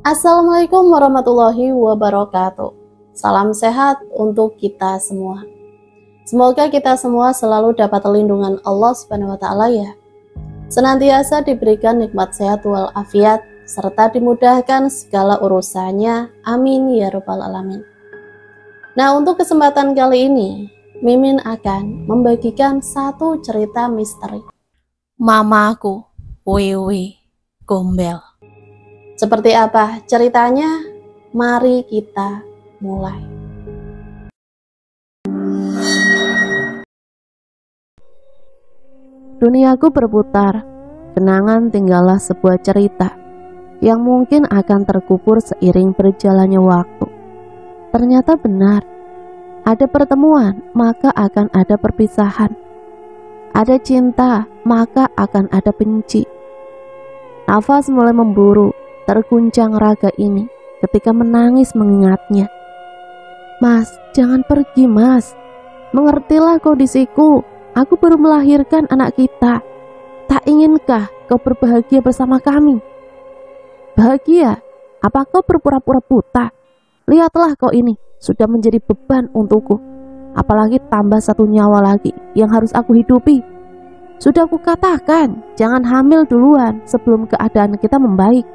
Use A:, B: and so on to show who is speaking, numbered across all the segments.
A: Assalamualaikum warahmatullahi wabarakatuh. Salam sehat untuk kita semua. Semoga kita semua selalu dapat lindungan Allah Subhanahu wa taala ya. Senantiasa diberikan nikmat sehat walafiat serta dimudahkan segala urusannya. Amin ya rabbal alamin. Nah, untuk kesempatan kali ini Mimin akan membagikan satu cerita misteri. Mamaku Wiwi Gombel. Seperti apa ceritanya? Mari kita mulai. Duniaku berputar, kenangan tinggallah sebuah cerita yang mungkin akan terkubur seiring berjalannya waktu. Ternyata benar, ada pertemuan maka akan ada perpisahan. Ada cinta maka akan ada benci. Nafas mulai memburu, terguncang raga ini ketika menangis mengingatnya. Mas, jangan pergi mas. Mengertilah kondisiku. Aku baru melahirkan anak kita. Tak inginkah kau berbahagia bersama kami? Bahagia? Apa kau berpura-pura buta? Lihatlah kau ini sudah menjadi beban untukku. Apalagi tambah satu nyawa lagi yang harus aku hidupi. Sudah aku katakan jangan hamil duluan sebelum keadaan kita membaik.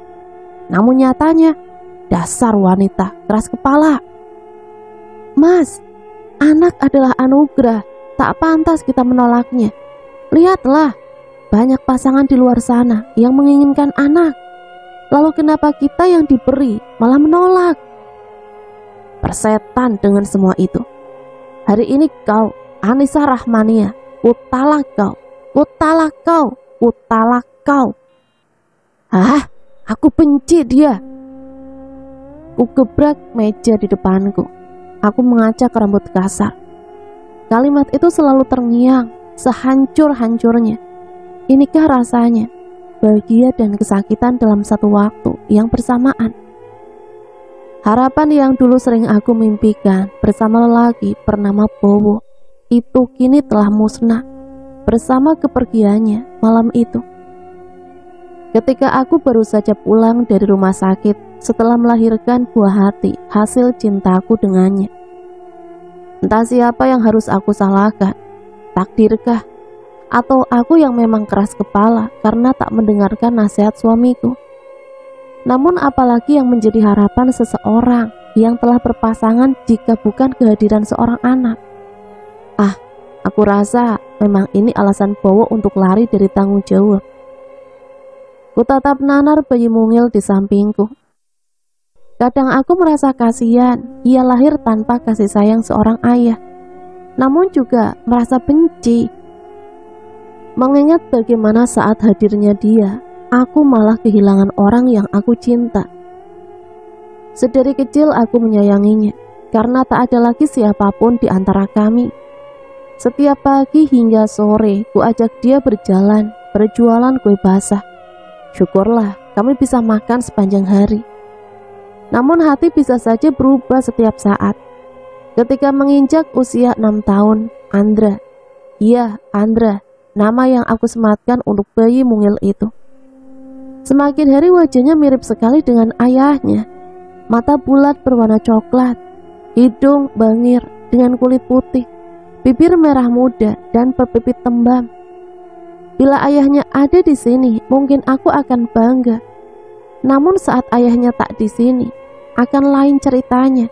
A: Namun nyatanya dasar wanita keras kepala. Mas, anak adalah anugerah. Tak pantas kita menolaknya. Lihatlah, banyak pasangan di luar sana yang menginginkan anak. Lalu kenapa kita yang diberi malah menolak? Persetan dengan semua itu. Hari ini kau, Anissa Rahmania, kutalak kau, kutalak kau, kutalak kau. Hah? Aku benci dia. Ku gebrak meja di depanku. Aku mengacak rambut kasar. Kalimat itu selalu terngiang, sehancur-hancurnya. Inikah rasanya, bahagia dan kesakitan dalam satu waktu yang bersamaan. Harapan yang dulu sering aku mimpikan bersama lelaki bernama Bowo, itu kini telah musnah bersama kepergiannya malam itu. Ketika aku baru saja pulang dari rumah sakit setelah melahirkan buah hati hasil cintaku dengannya. Entah siapa yang harus aku salahkan, takdirkah? Atau aku yang memang keras kepala karena tak mendengarkan nasihat suamiku? Namun apalagi yang menjadi harapan seseorang yang telah berpasangan jika bukan kehadiran seorang anak? Aku rasa memang ini alasan Bowo untuk lari dari tanggung jawab. Ku tatap nanar bayi mungil di sampingku. Kadang aku merasa kasihan, ia lahir tanpa kasih sayang seorang ayah. Namun juga merasa benci. Mengingat bagaimana saat hadirnya dia, aku malah kehilangan orang yang aku cinta. Sedari kecil aku menyayanginya, karena tak ada lagi siapapun di antara kami. Setiap pagi hingga sore, ku ajak dia berjalan, berjualan kue basah. Syukurlah kami bisa makan sepanjang hari. Namun hati bisa saja berubah setiap saat. Ketika menginjak usia 6 tahun, Andra. Iya, Andra, nama yang aku sematkan untuk bayi mungil itu. Semakin hari wajahnya mirip sekali dengan ayahnya. Mata bulat berwarna coklat, hidung bangir dengan kulit putih, bibir merah muda dan berpipit tembam. Bila ayahnya ada di sini, mungkin aku akan bangga. Namun saat ayahnya tak di sini, akan lain ceritanya.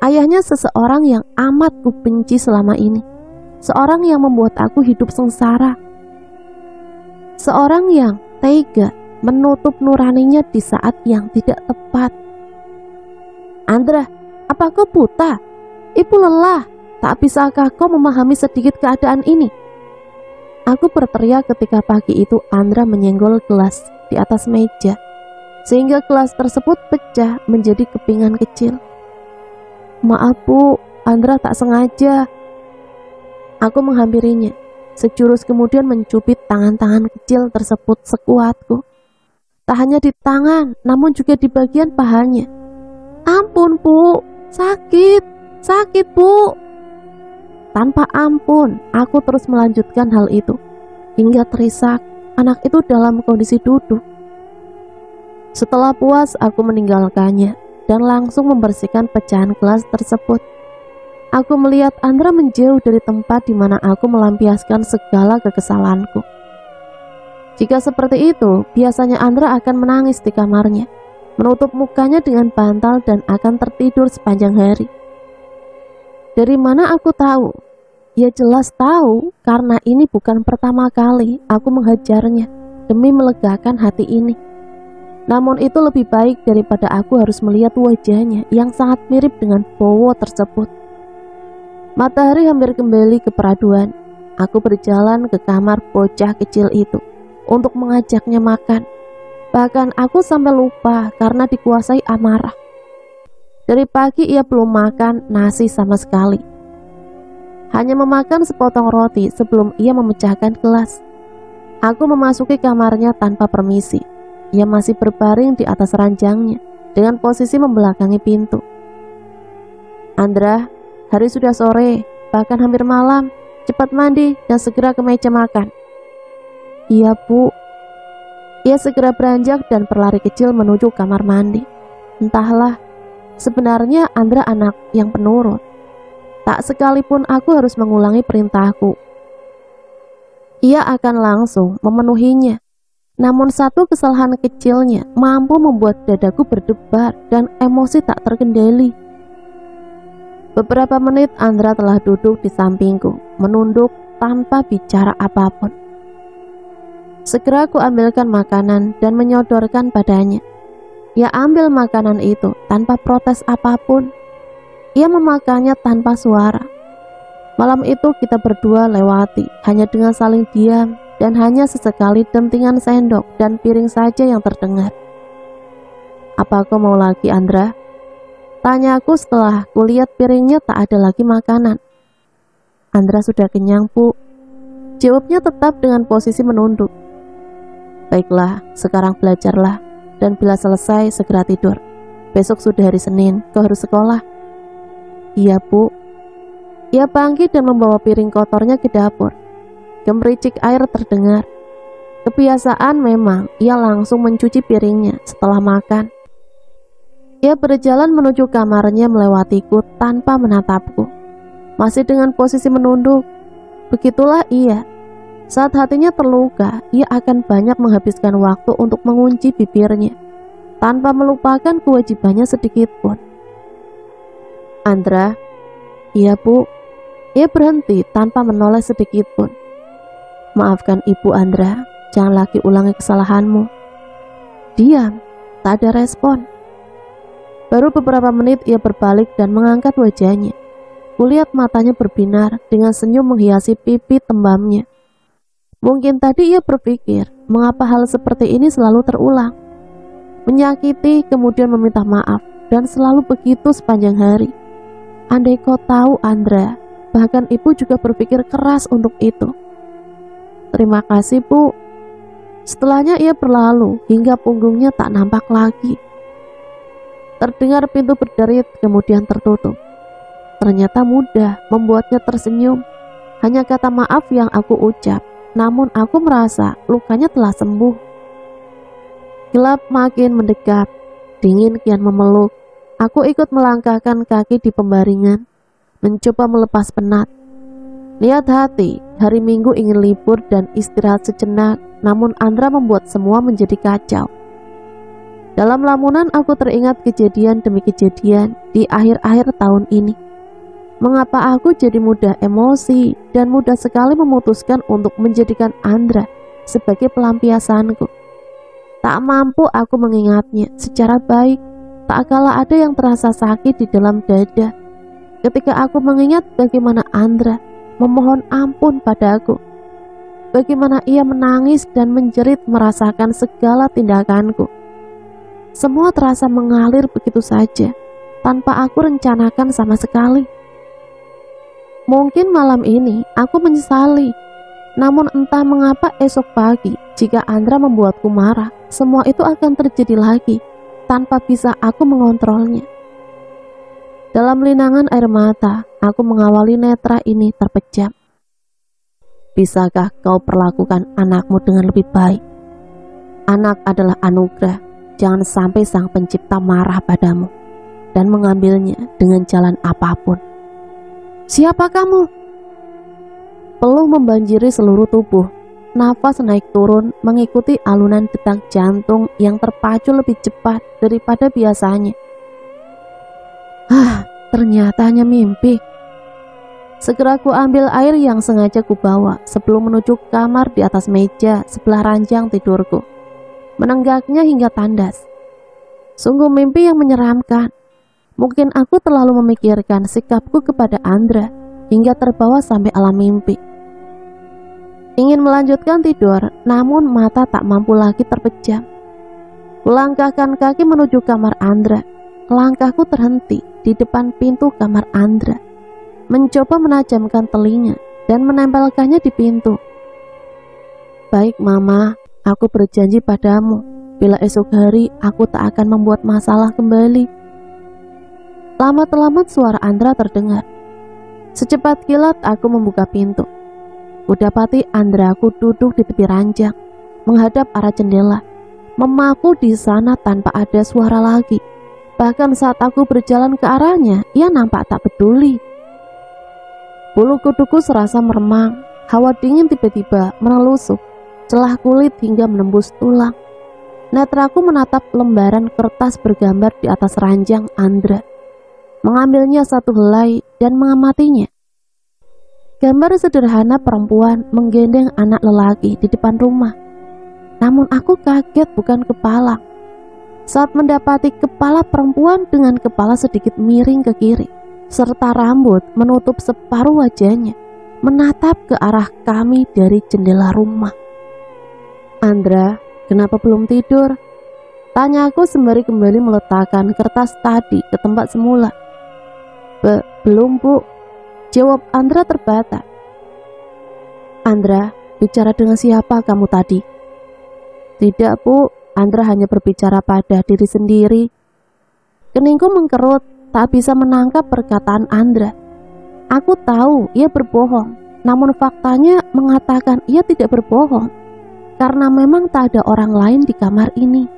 A: Ayahnya seseorang yang amat kubenci selama ini. Seorang yang membuat aku hidup sengsara. Seorang yang tega menutup nuraninya di saat yang tidak tepat. Andra, apa kau buta? Ibu lelah. Tak bisakah kau memahami sedikit keadaan ini? Aku berteriak ketika pagi itu Andra menyenggol gelas di atas meja, sehingga gelas tersebut pecah menjadi kepingan kecil. Maaf bu, Andra tak sengaja. Aku menghampirinya, sejurus kemudian mencubit tangan-tangan kecil tersebut sekuatku. Tak hanya di tangan, namun juga di bagian pahanya. Ampun bu, sakit, sakit bu. Tanpa ampun, aku terus melanjutkan hal itu, hingga terisak anak itu dalam kondisi duduk. Setelah puas, aku meninggalkannya dan langsung membersihkan pecahan gelas tersebut. Aku melihat Andra menjauh dari tempat di mana aku melampiaskan segala kekesalanku. Jika seperti itu, biasanya Andra akan menangis di kamarnya, menutup mukanya dengan bantal dan akan tertidur sepanjang hari. Dari mana aku tahu? Ya jelas tahu, karena ini bukan pertama kali aku menghajarnya demi melegakan hati ini. Namun itu lebih baik daripada aku harus melihat wajahnya yang sangat mirip dengan Bowo tersebut. Matahari hampir kembali ke peraduan. Aku berjalan ke kamar bocah kecil itu untuk mengajaknya makan. Bahkan aku sampai lupa karena dikuasai amarah. Dari pagi ia belum makan nasi sama sekali. Hanya memakan sepotong roti sebelum ia memecahkan gelas. Aku memasuki kamarnya tanpa permisi. Ia masih berbaring di atas ranjangnya dengan posisi membelakangi pintu. Andra, hari sudah sore, bahkan hampir malam. Cepat mandi dan segera ke meja makan. Iya, Bu. Ia segera beranjak dan berlari kecil menuju kamar mandi. Entahlah, sebenarnya Andra anak yang penurut. Tak sekalipun aku harus mengulangi perintahku, ia akan langsung memenuhinya. Namun satu kesalahan kecilnya mampu membuat dadaku berdebar dan emosi tak terkendali. Beberapa menit Andra telah duduk di sampingku, menunduk tanpa bicara apapun. Segera aku ambilkan makanan dan menyodorkan padanya. Ia ambil makanan itu tanpa protes apapun. Ia memakannya tanpa suara. Malam itu kita berdua lewati hanya dengan saling diam dan hanya sesekali dentingan sendok dan piring saja yang terdengar. Apa kau mau lagi, Andra? Tanyaku setelah kulihat piringnya tak ada lagi makanan. Andra sudah kenyang, Bu. Jawabnya tetap dengan posisi menunduk. Baiklah, sekarang belajarlah dan bila selesai segera tidur. Besok sudah hari Senin, kau harus sekolah. Iya, Bu. Ia bangkit dan membawa piring kotornya ke dapur. Gemericik air terdengar. Kebiasaan memang, ia langsung mencuci piringnya setelah makan. Ia berjalan menuju kamarnya melewatiku tanpa menatapku. Masih dengan posisi menunduk. Begitulah ia. Saat hatinya terluka, ia akan banyak menghabiskan waktu untuk mengunci bibirnya, tanpa melupakan kewajibannya sedikit pun. Andra, iya, Bu. Ia berhenti tanpa menoleh sedikit pun. Maafkan Ibu, Andra, jangan lagi ulangi kesalahanmu. Diam, tak ada respon. Baru beberapa menit ia berbalik dan mengangkat wajahnya. Kulihat matanya berbinar dengan senyum menghiasi pipi tembamnya. Mungkin tadi ia berpikir, mengapa hal seperti ini selalu terulang. Menyakiti kemudian meminta maaf dan selalu begitu sepanjang hari. Andai kau tahu, Andra, bahkan Ibu juga berpikir keras untuk itu. Terima kasih, Bu. Setelahnya ia berlalu hingga punggungnya tak nampak lagi. Terdengar pintu berderit kemudian tertutup. Ternyata mudah membuatnya tersenyum. Hanya kata maaf yang aku ucap, namun aku merasa lukanya telah sembuh. Gelap makin mendekat, dingin kian memeluk. Aku ikut melangkahkan kaki di pembaringan, mencoba melepas penat. Niat hati, hari Minggu ingin libur dan istirahat sejenak, namun Andra membuat semua menjadi kacau. Dalam lamunan aku teringat kejadian demi kejadian di akhir-akhir tahun ini. Mengapa aku jadi mudah emosi dan mudah sekali memutuskan untuk menjadikan Andra sebagai pelampiasanku. Tak mampu aku mengingatnya secara baik, tak kala ada yang terasa sakit di dalam dada. Ketika aku mengingat bagaimana Andra memohon ampun padaku, bagaimana ia menangis dan menjerit merasakan segala tindakanku. Semua terasa mengalir begitu saja, tanpa aku rencanakan sama sekali. Mungkin malam ini aku menyesali, namun entah mengapa esok pagi jika Andra membuatku marah, semua itu akan terjadi lagi, tanpa bisa aku mengontrolnya. Dalam linangan air mata, aku mengawali netra ini terpejam. Bisakah kau perlakukan anakmu dengan lebih baik? Anak adalah anugerah, jangan sampai Sang Pencipta marah padamu dan mengambilnya dengan jalan apapun. Siapa kamu? Peluh membanjiri seluruh tubuh. Nafas naik turun mengikuti alunan detak jantung yang terpacu lebih cepat daripada biasanya. Ternyata hanya mimpi. Segera ku ambil air yang sengaja ku bawa sebelum menuju kamar di atas meja sebelah ranjang tidurku, menenggaknya hingga tandas. Sungguh mimpi yang menyeramkan. Mungkin aku terlalu memikirkan sikapku kepada Andra hingga terbawa sampai alam mimpi. Ingin melanjutkan tidur, namun mata tak mampu lagi terpejam. Kulangkahkan kaki menuju kamar Andra. Langkahku terhenti di depan pintu kamar Andra, mencoba menajamkan telinga dan menempelkannya di pintu. Baik Mama, aku berjanji padamu, bila esok hari aku tak akan membuat masalah kembali. Lama-lama suara Andra terdengar. Secepat kilat aku membuka pintu. Kudapati Andraku duduk di tepi ranjang, menghadap arah jendela, memaku di sana tanpa ada suara lagi. Bahkan saat aku berjalan ke arahnya, ia nampak tak peduli. Bulu kuduku serasa meremang, hawa dingin tiba-tiba menelusup celah kulit hingga menembus tulang. Netraku menatap lembaran kertas bergambar di atas ranjang Andra, mengambilnya satu helai dan mengamatinya. Gambar sederhana perempuan menggendeng anak lelaki di depan rumah. Namun aku kaget bukan kepala saat mendapati kepala perempuan dengan kepala sedikit miring ke kiri, serta rambut menutup separuh wajahnya, menatap ke arah kami dari jendela rumah. Andra, kenapa belum tidur? Tanyaku sembari kembali meletakkan kertas tadi ke tempat semula. Belum Bu, jawab Andra terbata. Andra, bicara dengan siapa kamu tadi? Tidak Bu, Andra hanya berbicara pada diri sendiri. Keningku mengkerut, tak bisa menangkap perkataan Andra. Aku tahu ia berbohong, namun faktanya mengatakan ia tidak berbohong, karena memang tak ada orang lain di kamar ini.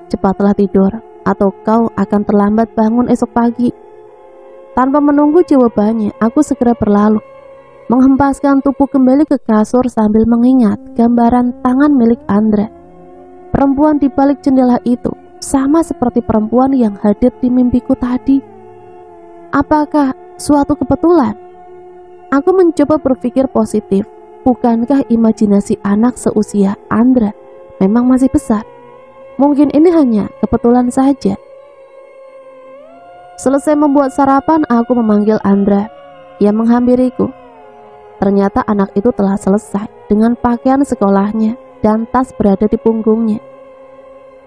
A: Cepatlah tidur, atau kau akan terlambat bangun esok pagi. Tanpa menunggu jawabannya, aku segera berlalu, menghempaskan tubuh kembali ke kasur sambil mengingat gambaran tangan milik Andra. Perempuan di balik jendela itu sama seperti perempuan yang hadir di mimpiku tadi. Apakah suatu kebetulan? Aku mencoba berpikir positif. Bukankah imajinasi anak seusia Andra memang masih besar? Mungkin ini hanya kebetulan saja. Selesai membuat sarapan, aku memanggil Andra. Ia menghampiriku. Ternyata anak itu telah selesai dengan pakaian sekolahnya dan tas berada di punggungnya.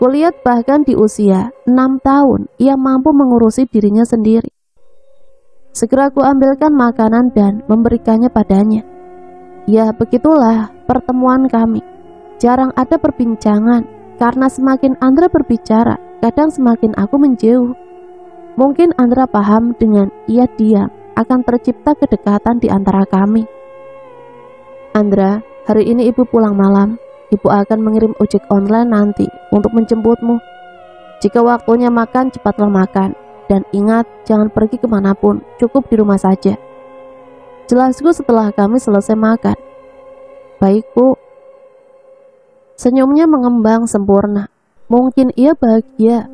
A: Kulihat bahkan di usia 6 tahun ia mampu mengurusi dirinya sendiri. Segera ku ambilkan makanan dan memberikannya padanya. Ya begitulah pertemuan kami. Jarang ada perbincangan, karena semakin Andra berbicara, kadang semakin aku menjauh. Mungkin Andra paham dengan ia diam akan tercipta kedekatan di antara kami. Andra, hari ini ibu pulang malam. Ibu akan mengirim ojek online nanti untuk menjemputmu. Jika waktunya makan, cepatlah makan. Dan ingat, jangan pergi kemanapun, cukup di rumah saja. Jelasku setelah kami selesai makan. Baik Bu. Senyumnya mengembang sempurna. Mungkin ia bahagia,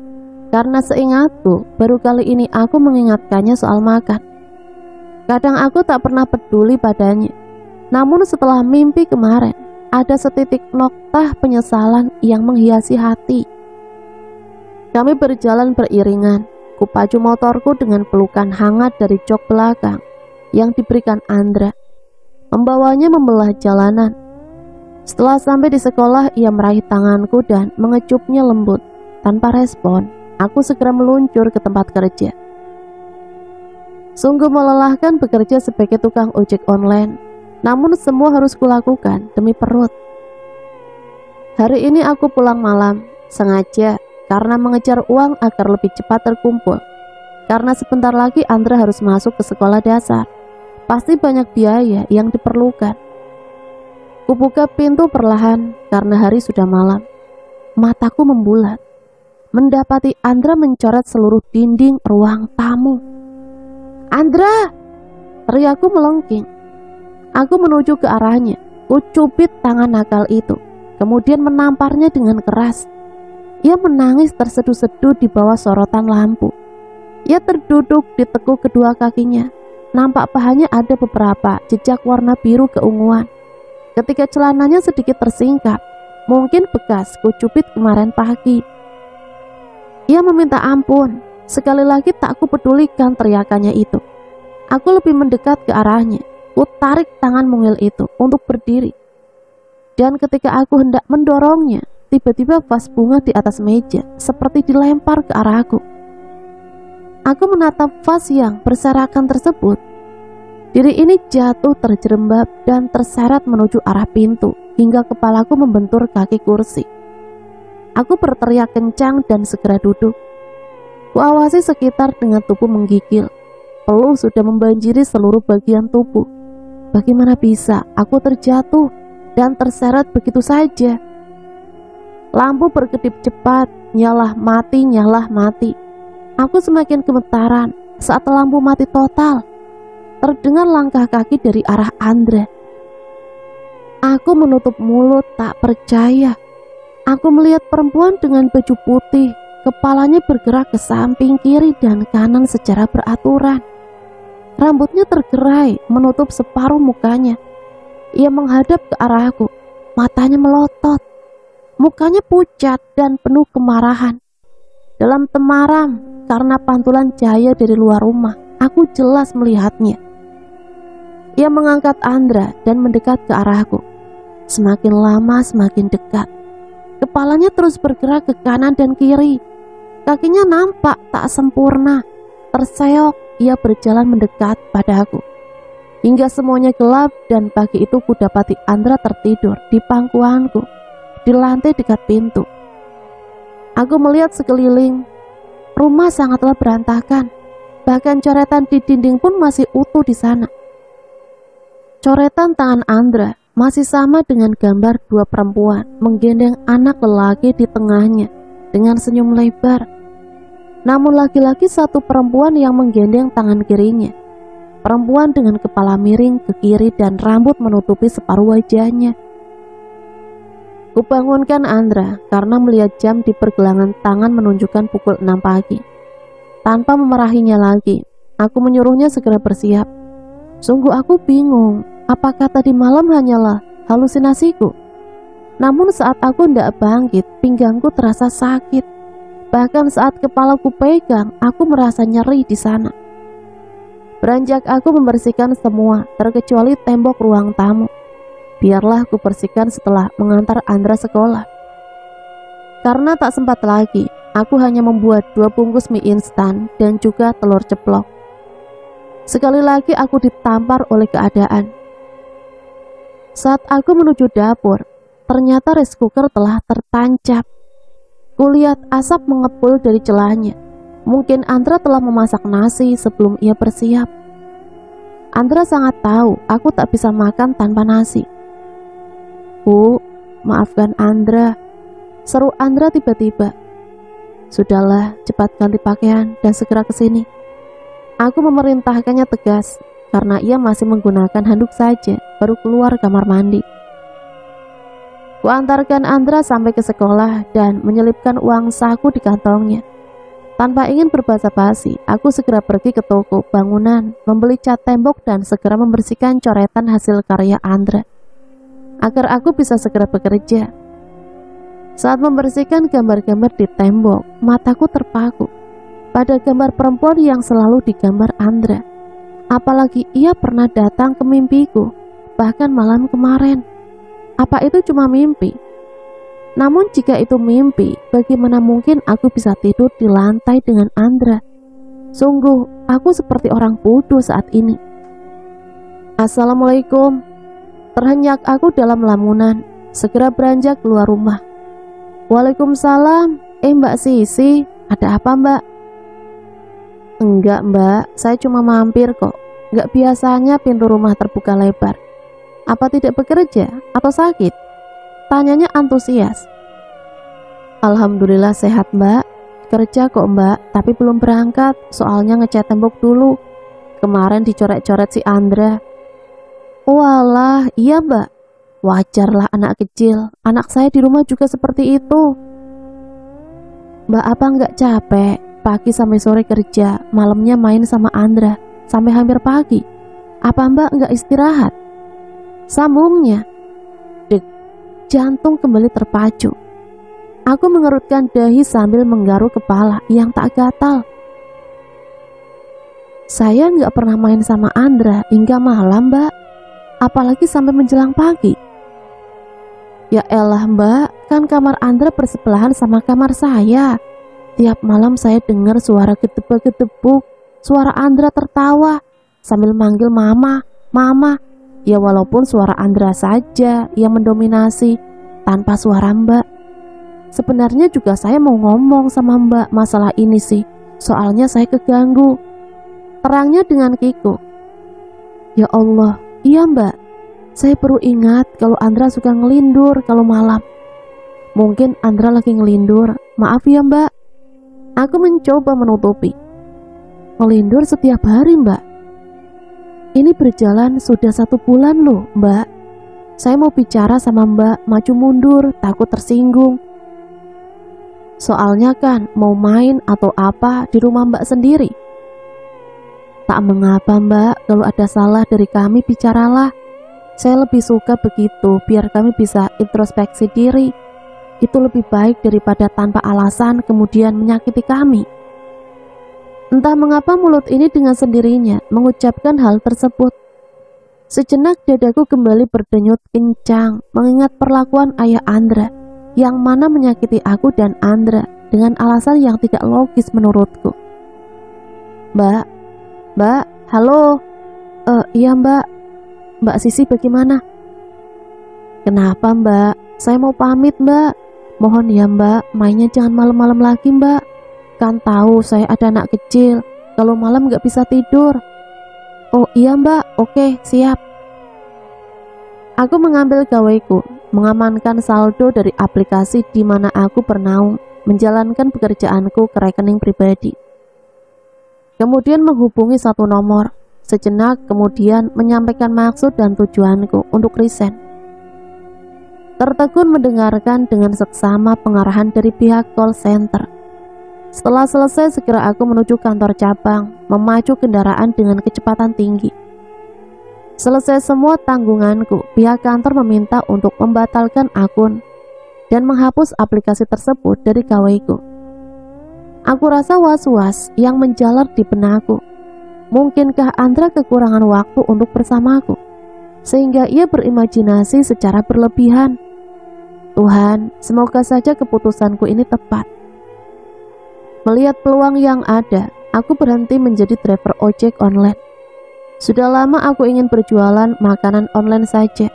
A: karena seingatku, baru kali ini aku mengingatkannya soal makan. Kadang aku tak pernah peduli padanya. Namun setelah mimpi kemarin, ada setitik noktah penyesalan yang menghiasi hati. Kami berjalan beriringan. Kupacu motorku dengan pelukan hangat dari jok belakang yang diberikan Andra, membawanya membelah jalanan. Setelah sampai di sekolah, ia meraih tanganku dan mengecupnya lembut. Tanpa respon, aku segera meluncur ke tempat kerja. Sungguh melelahkan bekerja sebagai tukang ojek online, namun semua harus kulakukan demi perut. Hari ini aku pulang malam, sengaja karena mengejar uang agar lebih cepat terkumpul. Karena sebentar lagi Andra harus masuk ke sekolah dasar, pasti banyak biaya yang diperlukan. Kubuka pintu perlahan karena hari sudah malam. mataku membulat, mendapati Andra mencoret seluruh dinding ruang tamu. "Andra!" teriakku melengking. Aku menuju ke arahnya, kucubit tangan nakal itu, kemudian menamparnya dengan keras. Ia menangis terseduh-seduh di bawah sorotan lampu. Ia terduduk di tekuk kedua kakinya. Nampak pahanya ada beberapa jejak warna biru keunguan. Ketika celananya sedikit tersingkap, mungkin bekas kucubit kemarin pagi. Ia meminta ampun. Sekali lagi tak kupedulikan teriakannya itu. Aku lebih mendekat ke arahnya. Ku tarik tangan mungil itu untuk berdiri. Dan ketika aku hendak mendorongnya, tiba-tiba vas bunga di atas meja seperti dilempar ke arahku. Aku menatap vas yang berserakan tersebut. Diri ini jatuh terjerembab dan terseret menuju arah pintu hingga kepalaku membentur kaki kursi. Aku berteriak kencang dan segera duduk. Kuawasi sekitar dengan tubuh menggigil. Peluh sudah membanjiri seluruh bagian tubuh. Bagaimana bisa aku terjatuh dan terseret begitu saja? Lampu berkedip cepat, nyalah mati. Aku semakin gemetaran saat lampu mati total. Terdengar langkah kaki dari arah Andra. Aku menutup mulut tak percaya. Aku melihat perempuan dengan baju putih, kepalanya bergerak ke samping kiri dan kanan secara beraturan. Rambutnya tergerai menutup separuh mukanya. Ia menghadap ke arahku, matanya melotot. Mukanya pucat dan penuh kemarahan. Dalam temaram karena pantulan cahaya dari luar rumah, aku jelas melihatnya. Ia mengangkat Andra dan mendekat ke arahku. Semakin lama semakin dekat. Kepalanya terus bergerak ke kanan dan kiri. Kakinya nampak tak sempurna. Terseok, ia berjalan mendekat padaku. Hingga semuanya gelap dan pagi itu kudapati Andra tertidur di pangkuanku, di lantai dekat pintu. Aku melihat sekeliling. Rumah sangatlah berantakan. Bahkan coretan di dinding pun masih utuh di sana. Coretan tangan Andra masih sama dengan gambar dua perempuan menggendeng anak lelaki di tengahnya dengan senyum lebar. Namun laki-laki satu perempuan yang menggendeng tangan kirinya. Perempuan dengan kepala miring ke kiri dan rambut menutupi separuh wajahnya. Kubangunkan Andra karena melihat jam di pergelangan tangan menunjukkan pukul 6 pagi. Tanpa memarahinya lagi, aku menyuruhnya segera bersiap. Sungguh aku bingung, apakah tadi malam hanyalah halusinasiku? Namun saat aku hendak bangkit, pinggangku terasa sakit. Bahkan saat kepalaku pegang, aku merasa nyeri di sana. Beranjak aku membersihkan semua, terkecuali tembok ruang tamu. Biarlah aku bersihkan setelah mengantar Andra sekolah. Karena tak sempat lagi, aku hanya membuat 2 bungkus mie instan dan juga telur ceplok. Sekali lagi aku ditampar oleh keadaan. Saat aku menuju dapur, ternyata rice cooker telah tertancap. Kulihat asap mengepul dari celahnya. Mungkin Andra telah memasak nasi sebelum ia bersiap. Andra sangat tahu aku tak bisa makan tanpa nasi. "Bu, maafkan Andra," seru Andra tiba-tiba. "Sudahlah, cepat ganti pakaian dan segera ke sini." Aku memerintahkannya tegas karena ia masih menggunakan handuk saja baru keluar kamar mandi. Kuantarkan Andra sampai ke sekolah dan menyelipkan uang saku di kantongnya. Tanpa ingin berbasa-basi, aku segera pergi ke toko bangunan, membeli cat tembok dan segera membersihkan coretan hasil karya Andra, agar aku bisa segera bekerja. Saat membersihkan gambar-gambar di tembok, mataku terpaku pada gambar perempuan yang selalu digambar Andra. Apalagi ia pernah datang ke mimpiku, bahkan malam kemarin. Apa itu cuma mimpi? Namun jika itu mimpi, bagaimana mungkin aku bisa tidur di lantai dengan Andra? Sungguh, aku seperti orang bodoh saat ini. "Assalamualaikum," terhenyak aku dalam lamunan, segera beranjak keluar rumah. "Waalaikumsalam. Mbak Sisi, ada apa mbak?" "Enggak mbak, saya cuma mampir kok. Enggak biasanya pintu rumah terbuka lebar. Apa tidak bekerja atau sakit?" tanyanya antusias. Alhamdulillah sehat mbak. Kerja kok mbak, tapi belum berangkat, soalnya ngecat tembok dulu. Kemarin dicoret-coret si Andra. Walah, iya mbak. Wajarlah anak kecil, anak saya di rumah juga seperti itu. Mbak apa nggak capek, pagi sampai sore kerja, malamnya main sama Andra, sampai hampir pagi. Apa mbak nggak istirahat? Sambungnya. Dek, jantung kembali terpacu. Aku mengerutkan dahi sambil menggaruk kepala yang tak gatal. Saya nggak pernah main sama Andra hingga malam mbak, apalagi sampai menjelang pagi. Ya elah mbak, kan kamar Andra bersebelahan sama kamar saya. Tiap malam saya dengar suara gedebuk-gedebuk, suara Andra tertawa sambil manggil mama, mama. Ya walaupun suara Andra saja yang mendominasi tanpa suara mbak. Sebenarnya juga saya mau ngomong sama mbak masalah ini sih, soalnya saya keganggu. Terangnya dengan kikuk. Ya Allah, iya mbak, saya baru ingat kalau Andra suka ngelindur kalau malam. Mungkin Andra lagi ngelindur, maaf ya mbak. Aku mencoba menutupi. Ngelindur setiap hari mbak. Ini berjalan sudah 1 bulan loh mbak. Saya mau bicara sama mbak, maju mundur, takut tersinggung. Soalnya kan mau main atau apa di rumah mbak sendiri. Tak mengapa mbak, kalau ada salah dari kami bicaralah. Saya lebih suka begitu biar kami bisa introspeksi diri. Itu lebih baik daripada tanpa alasan kemudian menyakiti kami. Entah mengapa mulut ini dengan sendirinya mengucapkan hal tersebut. Sejenak dadaku kembali berdenyut kencang mengingat perlakuan ayah Andra yang mana menyakiti aku dan Andra dengan alasan yang tidak logis menurutku. Mbak, halo. Iya mbak. Mbak Sisi bagaimana? Kenapa mbak? Saya mau pamit mbak. Mohon ya mbak, mainnya jangan malam-malam lagi mbak. Kan tahu saya ada anak kecil, kalau malam gak bisa tidur. Oh iya mbak, oke siap. Aku mengambil gaweku, mengamankan saldo dari aplikasi di mana aku bernaung, menjalankan pekerjaanku ke rekening pribadi. Kemudian menghubungi 1 nomor, sejenak kemudian menyampaikan maksud dan tujuanku untuk resign. Tertegun mendengarkan dengan seksama pengarahan dari pihak call center. Setelah selesai segera aku menuju kantor cabang, memacu kendaraan dengan kecepatan tinggi. Selesai semua tanggunganku, pihak kantor meminta untuk membatalkan akun dan menghapus aplikasi tersebut dari gaweku. Aku rasa was-was yang menjalar di benakku. Mungkinkah Andra kekurangan waktu untuk bersamaku, sehingga ia berimajinasi secara berlebihan? Tuhan, semoga saja keputusanku ini tepat. Melihat peluang yang ada, aku berhenti menjadi driver ojek online. Sudah lama aku ingin berjualan makanan online saja.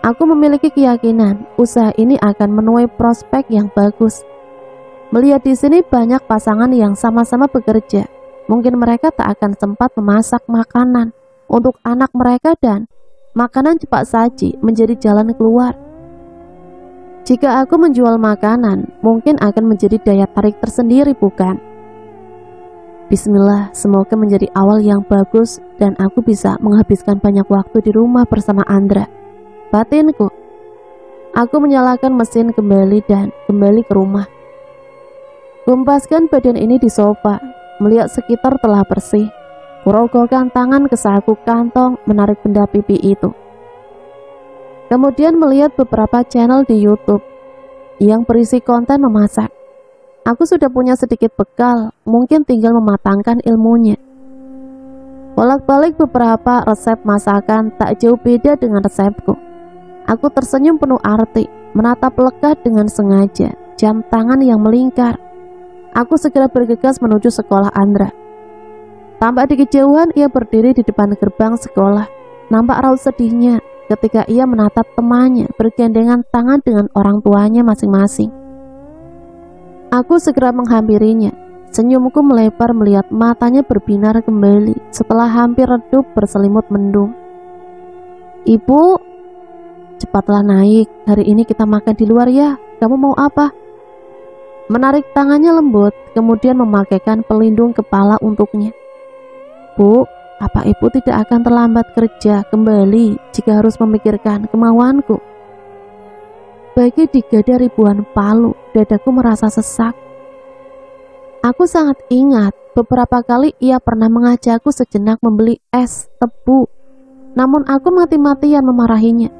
A: Aku memiliki keyakinan usaha ini akan menuai prospek yang bagus. Melihat di sini banyak pasangan yang sama-sama bekerja, mungkin mereka tak akan sempat memasak makanan untuk anak mereka dan makanan cepat saji menjadi jalan keluar. Jika aku menjual makanan, mungkin akan menjadi daya tarik tersendiri, bukan? Bismillah, semoga menjadi awal yang bagus dan aku bisa menghabiskan banyak waktu di rumah bersama Andra. Batinku. Aku menyalakan mesin kembali dan kembali ke rumah. Kumpaskan badan ini di sofa, melihat sekitar telah bersih. Kurogohkan tangan ke saku kantong menarik benda pipi itu. Kemudian melihat beberapa channel di YouTube yang berisi konten memasak. Aku sudah punya sedikit bekal, mungkin tinggal mematangkan ilmunya. Bolak-balik beberapa resep masakan tak jauh beda dengan resepku. Aku tersenyum penuh arti, menatap lekat dengan sengaja, jam tangan yang melingkar. Aku segera bergegas menuju sekolah Andra. Tampak di kejauhan ia berdiri di depan gerbang sekolah. Nampak raut sedihnya ketika ia menatap temannya bergandengan tangan dengan orang tuanya masing-masing. Aku segera menghampirinya. Senyumku melebar melihat matanya berbinar kembali setelah hampir redup berselimut mendung. Ibu, cepatlah naik. Hari ini kita makan di luar ya. Kamu mau apa? menarik tangannya lembut, kemudian memakaikan pelindung kepala untuknya. Bu, apa ibu tidak akan terlambat kerja kembali jika harus memikirkan kemauanku? Bagi digada ribuan palu, dadaku merasa sesak. Aku sangat ingat beberapa kali ia pernah mengajakku sejenak membeli es tebu. Namun aku mati-matian memarahinya,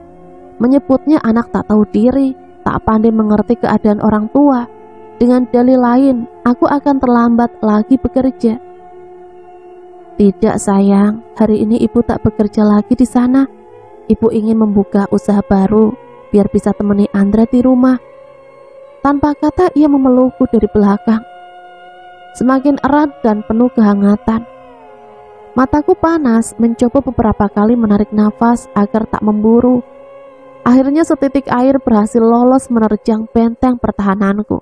A: menyebutnya anak tak tahu diri, tak pandai mengerti keadaan orang tua. Dengan dalih lain, aku akan terlambat lagi bekerja. Tidak sayang, hari ini ibu tak bekerja lagi di sana. Ibu ingin membuka usaha baru, biar bisa temani Andra di rumah. Tanpa kata ia memelukku dari belakang, semakin erat dan penuh kehangatan. Mataku panas, mencoba beberapa kali menarik nafas agar tak memburu. Akhirnya setitik air berhasil lolos menerjang benteng pertahananku.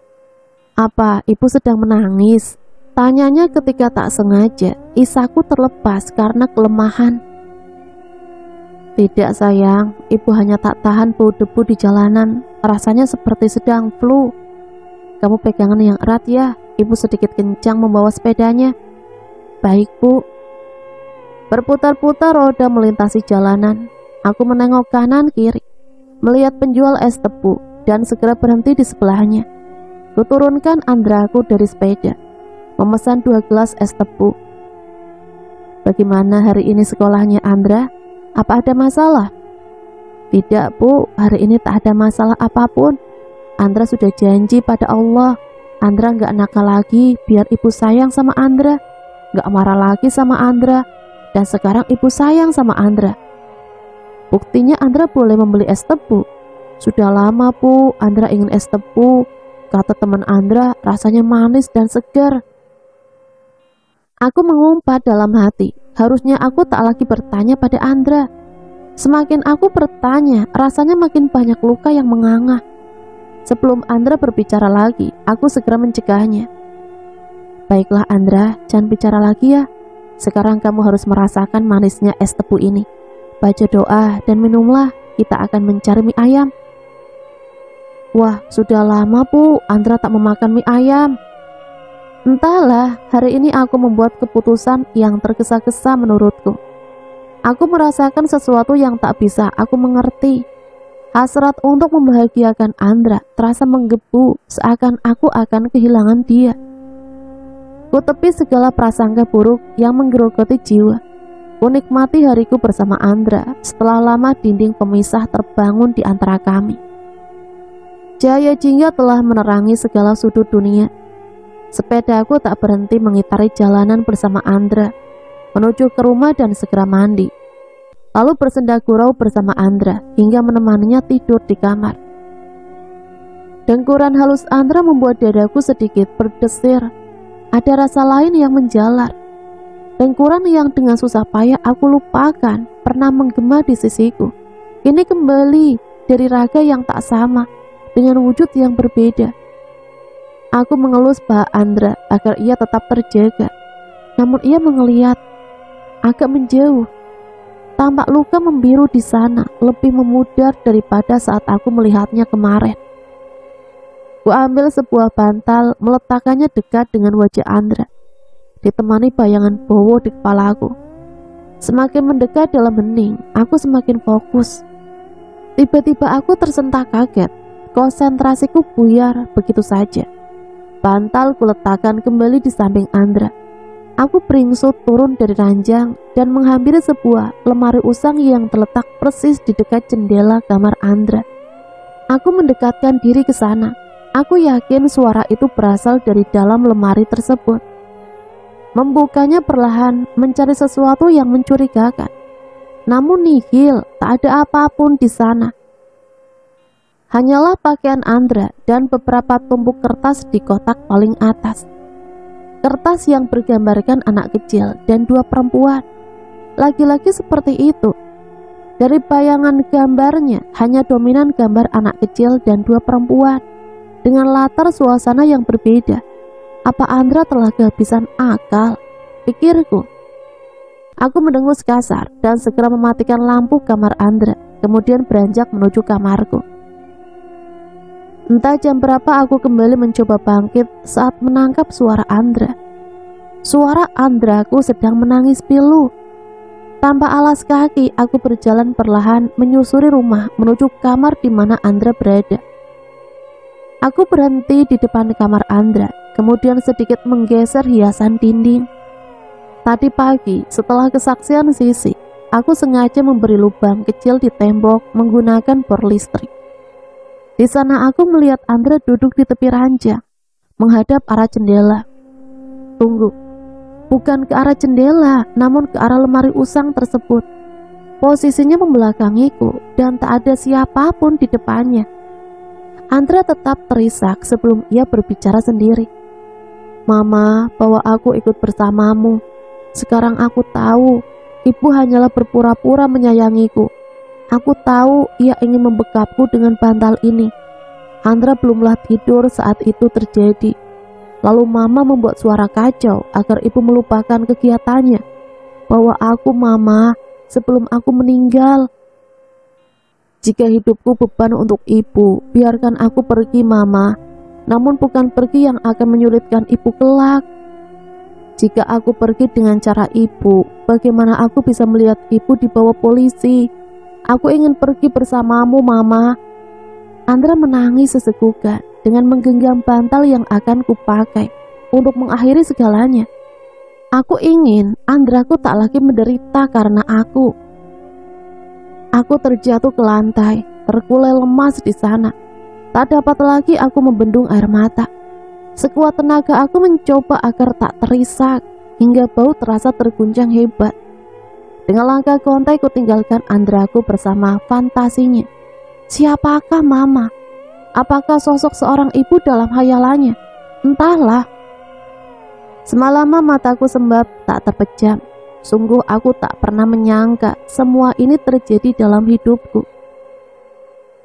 A: Apa ibu sedang menangis? Tanyanya ketika tak sengaja, isaku terlepas karena kelemahan. Tidak sayang, ibu hanya tak tahan bau debu di jalanan. Rasanya seperti sedang flu. Kamu pegangan yang erat ya, ibu sedikit kencang membawa sepedanya. Baik bu. Berputar-putar roda melintasi jalanan. Aku menengok kanan kiri, melihat penjual es tebu dan segera berhenti di sebelahnya. Kuturunkan Andraku dari sepeda, memesan 2 gelas es tebu. Bagaimana hari ini sekolahnya Andra? Apa ada masalah? Tidak bu, hari ini tak ada masalah apapun. Andra sudah janji pada Allah, Andra gak nakal lagi biar ibu sayang sama Andra, gak marah lagi sama Andra, dan sekarang ibu sayang sama Andra. Buktinya Andra boleh membeli es tebu. Sudah lama bu, Andra ingin es tebu. Kata teman Andra, rasanya manis dan segar. Aku mengumpat dalam hati, harusnya aku tak lagi bertanya pada Andra. Semakin aku bertanya, rasanya makin banyak luka yang menganga. Sebelum Andra berbicara lagi, aku segera mencegahnya. Baiklah Andra, jangan bicara lagi ya. Sekarang kamu harus merasakan manisnya es tebu ini. Baca doa dan minumlah, kita akan mencari mie ayam. Wah, sudah lama bu, Andra tak memakan mie ayam. Entahlah, hari ini aku membuat keputusan yang tergesa-gesa menurutku. Aku merasakan sesuatu yang tak bisa aku mengerti. Hasrat untuk membahagiakan Andra terasa menggebu, seakan aku akan kehilangan dia. Ku tepi segala prasangka buruk yang menggerogoti jiwa. Ku nikmati hariku bersama Andra setelah lama dinding pemisah terbangun di antara kami. Cahaya jingga telah menerangi segala sudut dunia. Sepedaku tak berhenti mengitari jalanan bersama Andra, menuju ke rumah dan segera mandi. Lalu bersenda gurau bersama Andra hingga menemaninya tidur di kamar. Dengkuran halus Andra membuat dadaku sedikit berdesir. Ada rasa lain yang menjalar. Dengkuran yang dengan susah payah aku lupakan pernah menggema di sisiku. Ini kembali dari raga yang tak sama, dengan wujud yang berbeda. Aku mengelus paha Andra agar ia tetap terjaga. Namun ia mengeliat agak menjauh. Tampak luka membiru di sana lebih memudar daripada saat aku melihatnya kemarin. Ku ambil sebuah bantal, meletakkannya dekat dengan wajah Andra, ditemani bayangan bowo di kepalaku. Semakin mendekat dalam hening, aku semakin fokus. Tiba-tiba aku tersentak kaget. Konsentrasiku buyar begitu saja. Bantal kuletakkan kembali di samping Andra. Aku beringsut turun dari ranjang dan menghampiri sebuah lemari usang yang terletak persis di dekat jendela kamar Andra. Aku mendekatkan diri ke sana. Aku yakin suara itu berasal dari dalam lemari tersebut. Membukanya perlahan, mencari sesuatu yang mencurigakan. Namun nihil, tak ada apapun di sana. Hanyalah pakaian Andra dan beberapa tumpuk kertas di kotak paling atas. Kertas yang bergambarkan anak kecil dan 2 perempuan. Laki-laki seperti itu. Dari bayangan gambarnya hanya dominan gambar anak kecil dan 2 perempuan, dengan latar suasana yang berbeda. Apa Andra telah kehabisan akal? Pikirku. Aku mendengus kasar dan segera mematikan lampu kamar Andra, kemudian beranjak menuju kamarku. Entah jam berapa aku kembali mencoba bangkit saat menangkap suara Andra. Suara Andraku sedang menangis pilu. Tanpa alas kaki, aku berjalan perlahan menyusuri rumah menuju kamar di mana Andra berada. Aku berhenti di depan kamar Andra, kemudian sedikit menggeser hiasan dinding. Tadi pagi, setelah kesaksian Sisi, aku sengaja memberi lubang kecil di tembok menggunakan bor listrik. Di sana aku melihat Andra duduk di tepi ranjang, menghadap arah jendela. Tunggu, bukan ke arah jendela, namun ke arah lemari usang tersebut. Posisinya membelakangiku dan tak ada siapapun di depannya. Andra tetap terisak sebelum ia berbicara sendiri. Mama, bawa aku ikut bersamamu. Sekarang aku tahu, ibu hanyalah berpura-pura menyayangiku. Aku tahu ia ingin membekapku dengan bantal ini. Andra belumlah tidur saat itu terjadi. Lalu mama membuat suara kacau agar ibu melupakan kegiatannya. Bawa aku mama, sebelum aku meninggal. Jika hidupku beban untuk ibu, biarkan aku pergi mama. Namun bukan pergi yang akan menyulitkan ibu kelak. Jika aku pergi dengan cara ibu, bagaimana aku bisa melihat ibu dibawa polisi? Aku ingin pergi bersamamu mama. Andra menangis sesegukan dengan menggenggam bantal yang akan kupakai untuk mengakhiri segalanya. Aku ingin Andraku tak lagi menderita karena aku. Aku terjatuh ke lantai, terkulai lemas di sana. Tak dapat lagi aku membendung air mata. Sekuat tenaga aku mencoba agar tak terisak, hingga bau terasa terguncang hebat. Dengan langkah gontai ku tinggalkan Andraku bersama fantasinya. Siapakah mama? Apakah sosok seorang ibu dalam hayalannya? Entahlah. Semalaman mataku sembab tak terpejam. Sungguh aku tak pernah menyangka semua ini terjadi dalam hidupku.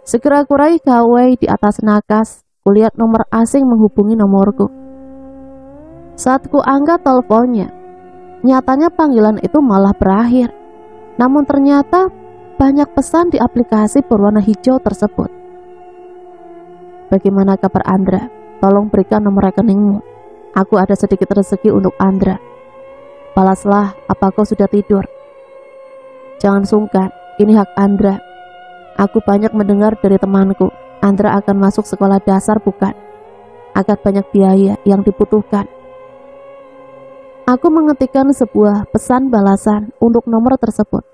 A: Segera kurai gawai di atas nakas, kulihat nomor asing menghubungi nomorku. Saat ku angkat teleponnya, nyatanya panggilan itu malah berakhir. Namun ternyata banyak pesan di aplikasi berwarna hijau tersebut. Bagaimana kabar Andra? Tolong berikan nomor rekeningmu. Aku ada sedikit rezeki untuk Andra. Balaslah, apa kau sudah tidur? Jangan sungkan, ini hak Andra. Aku banyak mendengar dari temanku, Andra akan masuk sekolah dasar bukan? Agak banyak biaya yang dibutuhkan. Aku mengetikkan sebuah pesan balasan untuk nomor tersebut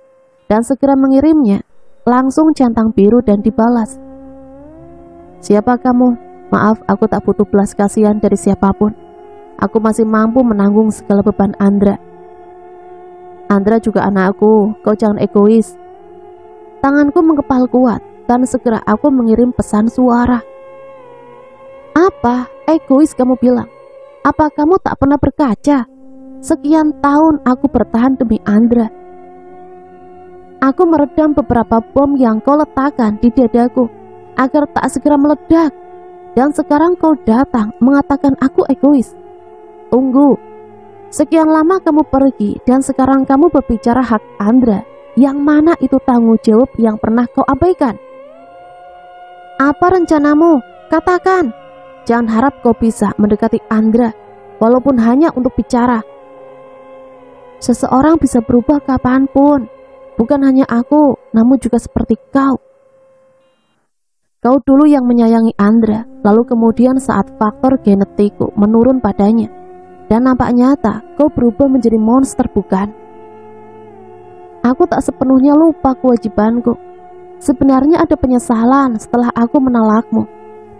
A: dan segera mengirimnya, langsung centang biru dan dibalas. Siapa kamu? Maaf, aku tak butuh belas kasihan dari siapapun. Aku masih mampu menanggung segala beban Andra. Andra juga anakku, kau jangan egois. Tanganku mengepal kuat dan segera aku mengirim pesan suara. Apa? Egois kamu bilang? Apa kamu tak pernah berkaca? Sekian tahun aku bertahan demi Andra. Aku meredam beberapa bom yang kau letakkan di dadaku agar tak segera meledak. Dan sekarang kau datang mengatakan aku egois. Tunggu. Sekian lama kamu pergi dan sekarang kamu berbicara hak Andra. Yang mana itu tanggung jawab yang pernah kau abaikan? Apa rencanamu? Katakan. Jangan harap kau bisa mendekati Andra, walaupun hanya untuk bicara. Seseorang bisa berubah kapanpun. Bukan hanya aku, namun juga seperti kau. Kau dulu yang menyayangi Andra, lalu kemudian saat faktor genetikku menurun padanya, dan nampak nyata kau berubah menjadi monster bukan? Aku tak sepenuhnya lupa kewajibanku. Sebenarnya ada penyesalan setelah aku menolakmu,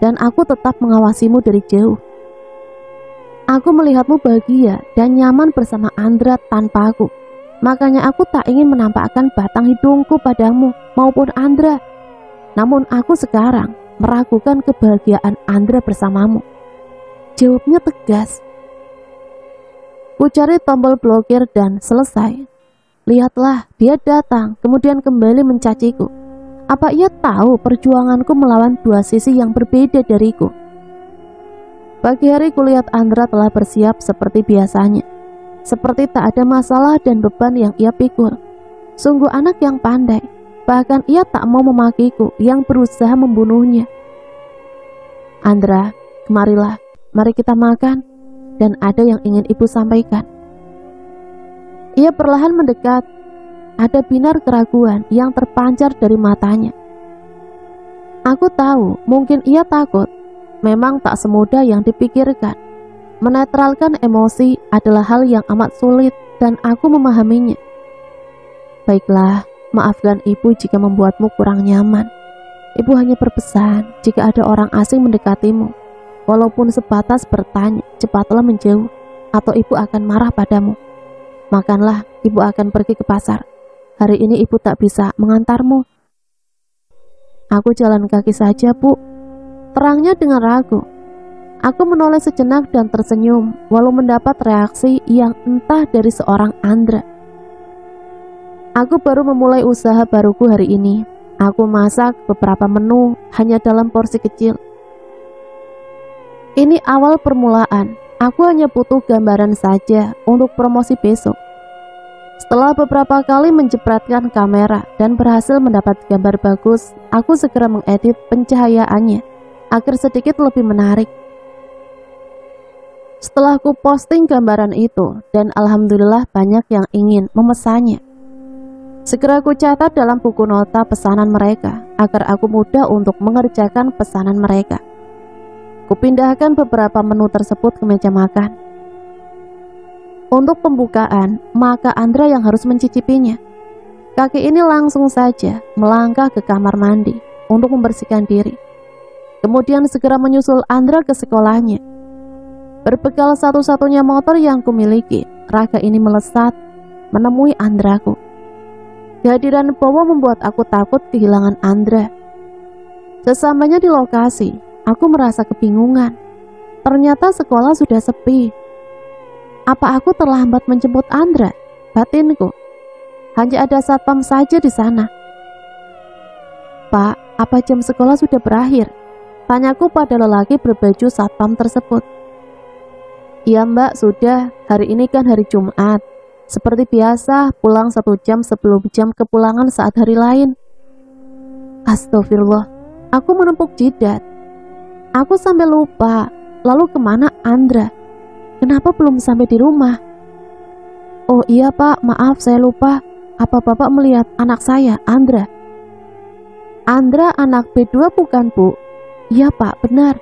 A: dan aku tetap mengawasimu dari jauh. Aku melihatmu bahagia dan nyaman bersama Andra tanpa aku. Makanya aku tak ingin menampakkan batang hidungku padamu maupun Andra. Namun aku sekarang meragukan kebahagiaan Andra bersamamu. Jawabnya tegas. Ku cari tombol blokir dan selesai. Lihatlah, dia datang kemudian kembali mencaciku. Apa ia tahu perjuanganku melawan dua sisi yang berbeda dariku? Pagi hari kulihat Andra telah bersiap seperti biasanya. Seperti tak ada masalah dan beban yang ia pikul. Sungguh anak yang pandai. Bahkan ia tak mau memakiku yang berusaha membunuhnya. Andra, kemarilah, mari kita makan, dan ada yang ingin ibu sampaikan. Ia perlahan mendekat. Ada binar keraguan yang terpancar dari matanya. Aku tahu, mungkin ia takut. Memang tak semudah yang dipikirkan. Menetralkan emosi adalah hal yang amat sulit dan aku memahaminya. Baiklah, maafkan ibu jika membuatmu kurang nyaman. Ibu hanya berpesan jika ada orang asing mendekatimu, walaupun sebatas bertanya, cepatlah menjauh, atau ibu akan marah padamu. Makanlah, ibu akan pergi ke pasar. Hari ini ibu tak bisa mengantarmu. Aku jalan kaki saja, Bu. Terangnya dengan ragu. Aku menoleh sejenak dan tersenyum, walau mendapat reaksi yang entah dari seorang Andra. Aku baru memulai usaha baruku hari ini. Aku masak beberapa menu hanya dalam porsi kecil. Ini awal permulaan. Aku hanya butuh gambaran saja untuk promosi besok. Setelah beberapa kali menjepretkan kamera dan berhasil mendapat gambar bagus, aku segera mengedit pencahayaannya agar sedikit lebih menarik. Setelah aku posting gambaran itu, dan alhamdulillah banyak yang ingin memesannya, segera aku catat dalam buku nota pesanan mereka agar aku mudah untuk mengerjakan pesanan mereka. Kupindahkan beberapa menu tersebut ke meja makan. Untuk pembukaan, maka Andra yang harus mencicipinya. Kakek ini langsung saja melangkah ke kamar mandi untuk membersihkan diri. Kemudian segera menyusul Andra ke sekolahnya. Berbekal satu-satunya motor yang kumiliki, raga ini melesat menemui Andraku. Kehadiran Bowo membuat aku takut kehilangan Andra. Sesamanya di lokasi, aku merasa kebingungan. Ternyata sekolah sudah sepi. Apa aku terlambat menjemput Andra? Batinku. Hanya ada satpam saja di sana. Pak, apa jam sekolah sudah berakhir? Tanyaku pada lelaki berbaju satpam tersebut. Iya mbak, sudah. Hari ini kan hari Jumat. Seperti biasa, pulang 1 jam sebelum jam kepulangan saat hari lain. Astagfirullah, aku menepuk jidat. Aku sampai lupa, lalu kemana Andra? Kenapa belum sampai di rumah? Oh iya pak, maaf saya lupa. Apa bapak melihat anak saya, Andra? Andra anak B2 bukan bu? Iya pak, benar.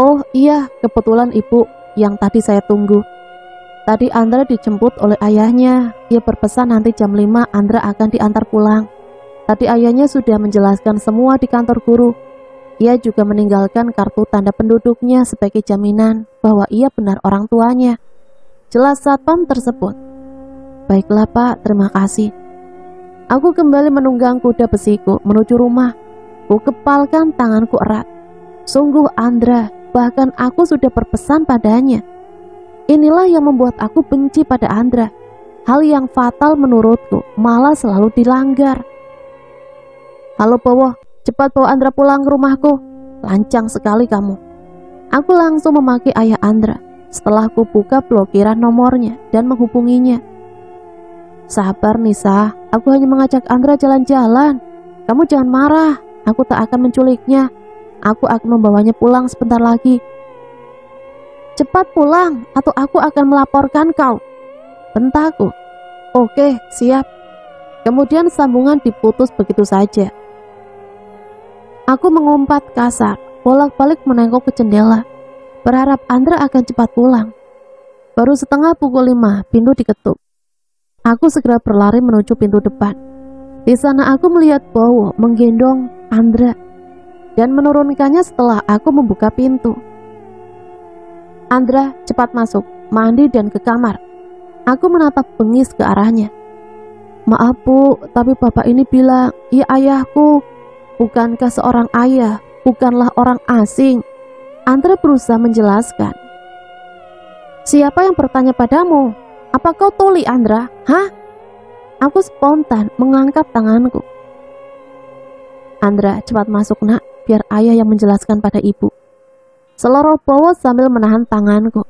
A: Oh iya, kebetulan ibu yang tadi saya tunggu. Tadi Andra dijemput oleh ayahnya. Ia berpesan nanti jam 5 Andra akan diantar pulang. Tadi ayahnya sudah menjelaskan semua di kantor guru. Ia juga meninggalkan kartu tanda penduduknya sebagai jaminan bahwa ia benar orang tuanya. Jelas satpam tersebut. Baiklah pak, terima kasih. Aku kembali menunggang kuda besiku menuju rumah. Ku kepalkan tanganku erat. Sungguh Andra, bahkan aku sudah berpesan padanya. Inilah yang membuat aku benci pada Andra. Hal yang fatal menurutku malah selalu dilanggar. Halo Bowo, cepat bawa Andra pulang ke rumahku. Lancang sekali kamu. Aku langsung memaki ayah Andra. Setelah ku buka blokiran nomornya dan menghubunginya. Sabar Nisa, aku hanya mengajak Andra jalan-jalan. Kamu jangan marah, aku tak akan menculiknya. Aku akan membawanya pulang sebentar lagi. Cepat pulang atau aku akan melaporkan kau, bentakku. Oke, siap. Kemudian sambungan diputus begitu saja. Aku mengumpat kasar, bolak-balik menengok ke jendela, berharap Andra akan cepat pulang. Baru setengah pukul 5, pintu diketuk. Aku segera berlari menuju pintu depan. Di sana aku melihat Bowo menggendong Andra dan menurunkannya setelah aku membuka pintu. Andra, cepat masuk, mandi dan ke kamar. Aku menatap bengis ke arahnya. Maaf bu, tapi bapak ini bilang, iya ayahku. Bukankah seorang ayah, bukanlah orang asing. Andra berusaha menjelaskan. Siapa yang bertanya padamu? Apa kau tuli Andra? Hah? Aku spontan mengangkat tanganku. Andra, cepat masuk nak, biar ayah yang menjelaskan pada ibu. Seloroh Bowo sambil menahan tanganku.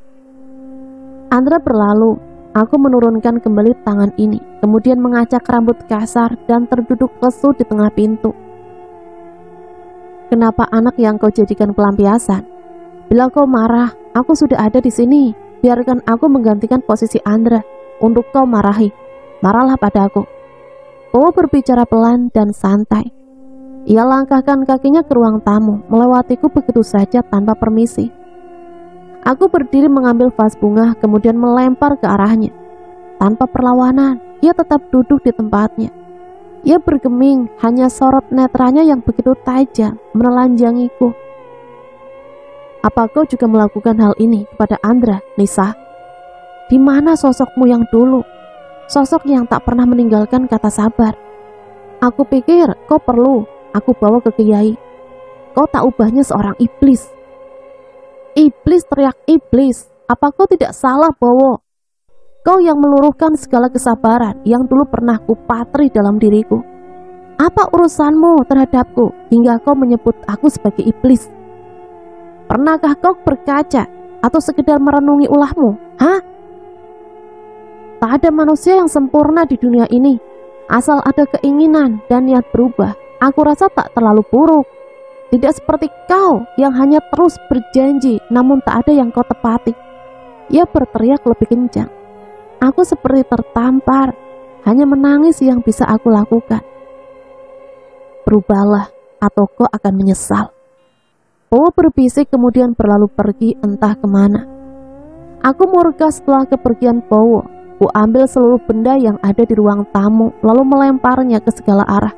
A: Andra berlalu. Aku menurunkan kembali tangan ini, kemudian mengacak rambut kasar dan terduduk lesu di tengah pintu. Kenapa anak yang kau jadikan pelampiasan? Bila kau marah, aku sudah ada di sini. Biarkan aku menggantikan posisi Andra untuk kau marahi. Marahlah padaku. Bowo berbicara pelan dan santai. Ia langkahkan kakinya ke ruang tamu, melewatiku begitu saja tanpa permisi. Aku berdiri mengambil vas bunga, kemudian melempar ke arahnya. Tanpa perlawanan, ia tetap duduk di tempatnya. Ia bergeming, hanya sorot netranya yang begitu tajam menelanjangiku. Apa kau juga melakukan hal ini kepada Andra, Nisa? Di mana sosokmu yang dulu? Sosok yang tak pernah meninggalkan kata sabar. Aku pikir kau perlu aku bawa ke kiai. Kau tak ubahnya seorang iblis. Iblis, teriak iblis. Apa kau tidak salah, Bowo? Kau yang meluruhkan segala kesabaran yang dulu pernah kupatri dalam diriku. Apa urusanmu terhadapku hingga kau menyebut aku sebagai iblis? Pernahkah kau berkaca atau sekedar merenungi ulahmu? Hah? Tak ada manusia yang sempurna di dunia ini. Asal ada keinginan dan niat berubah, aku rasa tak terlalu buruk. Tidak seperti kau yang hanya terus berjanji namun tak ada yang kau tepati. Ia berteriak lebih kencang. Aku seperti tertampar, hanya menangis yang bisa aku lakukan. Berubahlah atau kau akan menyesal. Bowo berbisik kemudian berlalu pergi entah kemana. Aku murka setelah kepergian Bowo. Ku ambil seluruh benda yang ada di ruang tamu lalu melemparnya ke segala arah.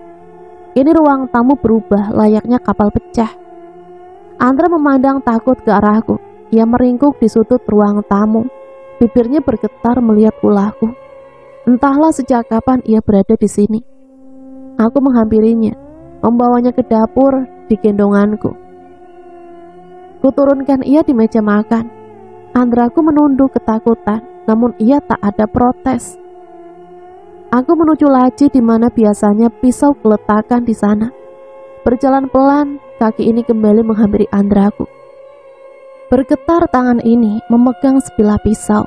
A: Ini ruang tamu berubah layaknya kapal pecah. Andra memandang takut ke arahku. Ia meringkuk di sudut ruang tamu. Bibirnya bergetar melihat ulahku. Entahlah sejak kapan ia berada di sini. Aku menghampirinya, membawanya ke dapur di gendonganku. Kuturunkan ia di meja makan. Andraku menunduk ketakutan, namun ia tak ada protes. Aku menuju laci di mana biasanya pisau kuletakkan di sana. Berjalan pelan, kaki ini kembali menghampiri Andraku. Bergetar tangan ini memegang sebilah pisau.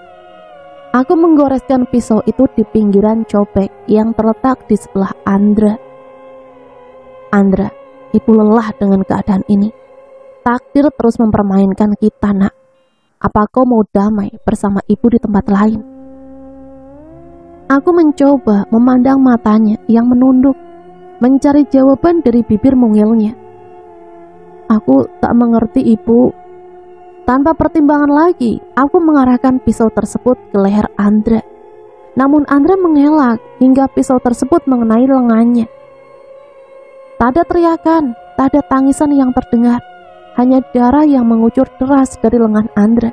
A: Aku menggoreskan pisau itu di pinggiran cobek yang terletak di sebelah Andra. Andra, ibu lelah dengan keadaan ini. Takdir terus mempermainkan kita, nak. Apa kau mau damai bersama ibu di tempat lain? Aku mencoba memandang matanya yang menunduk, mencari jawaban dari bibir mungilnya. Aku tak mengerti, ibu. Tanpa pertimbangan lagi, aku mengarahkan pisau tersebut ke leher Andra. Namun Andra mengelak hingga pisau tersebut mengenai lengannya. Tak ada teriakan, tak ada tangisan yang terdengar. Hanya darah yang mengucur deras dari lengan Andra.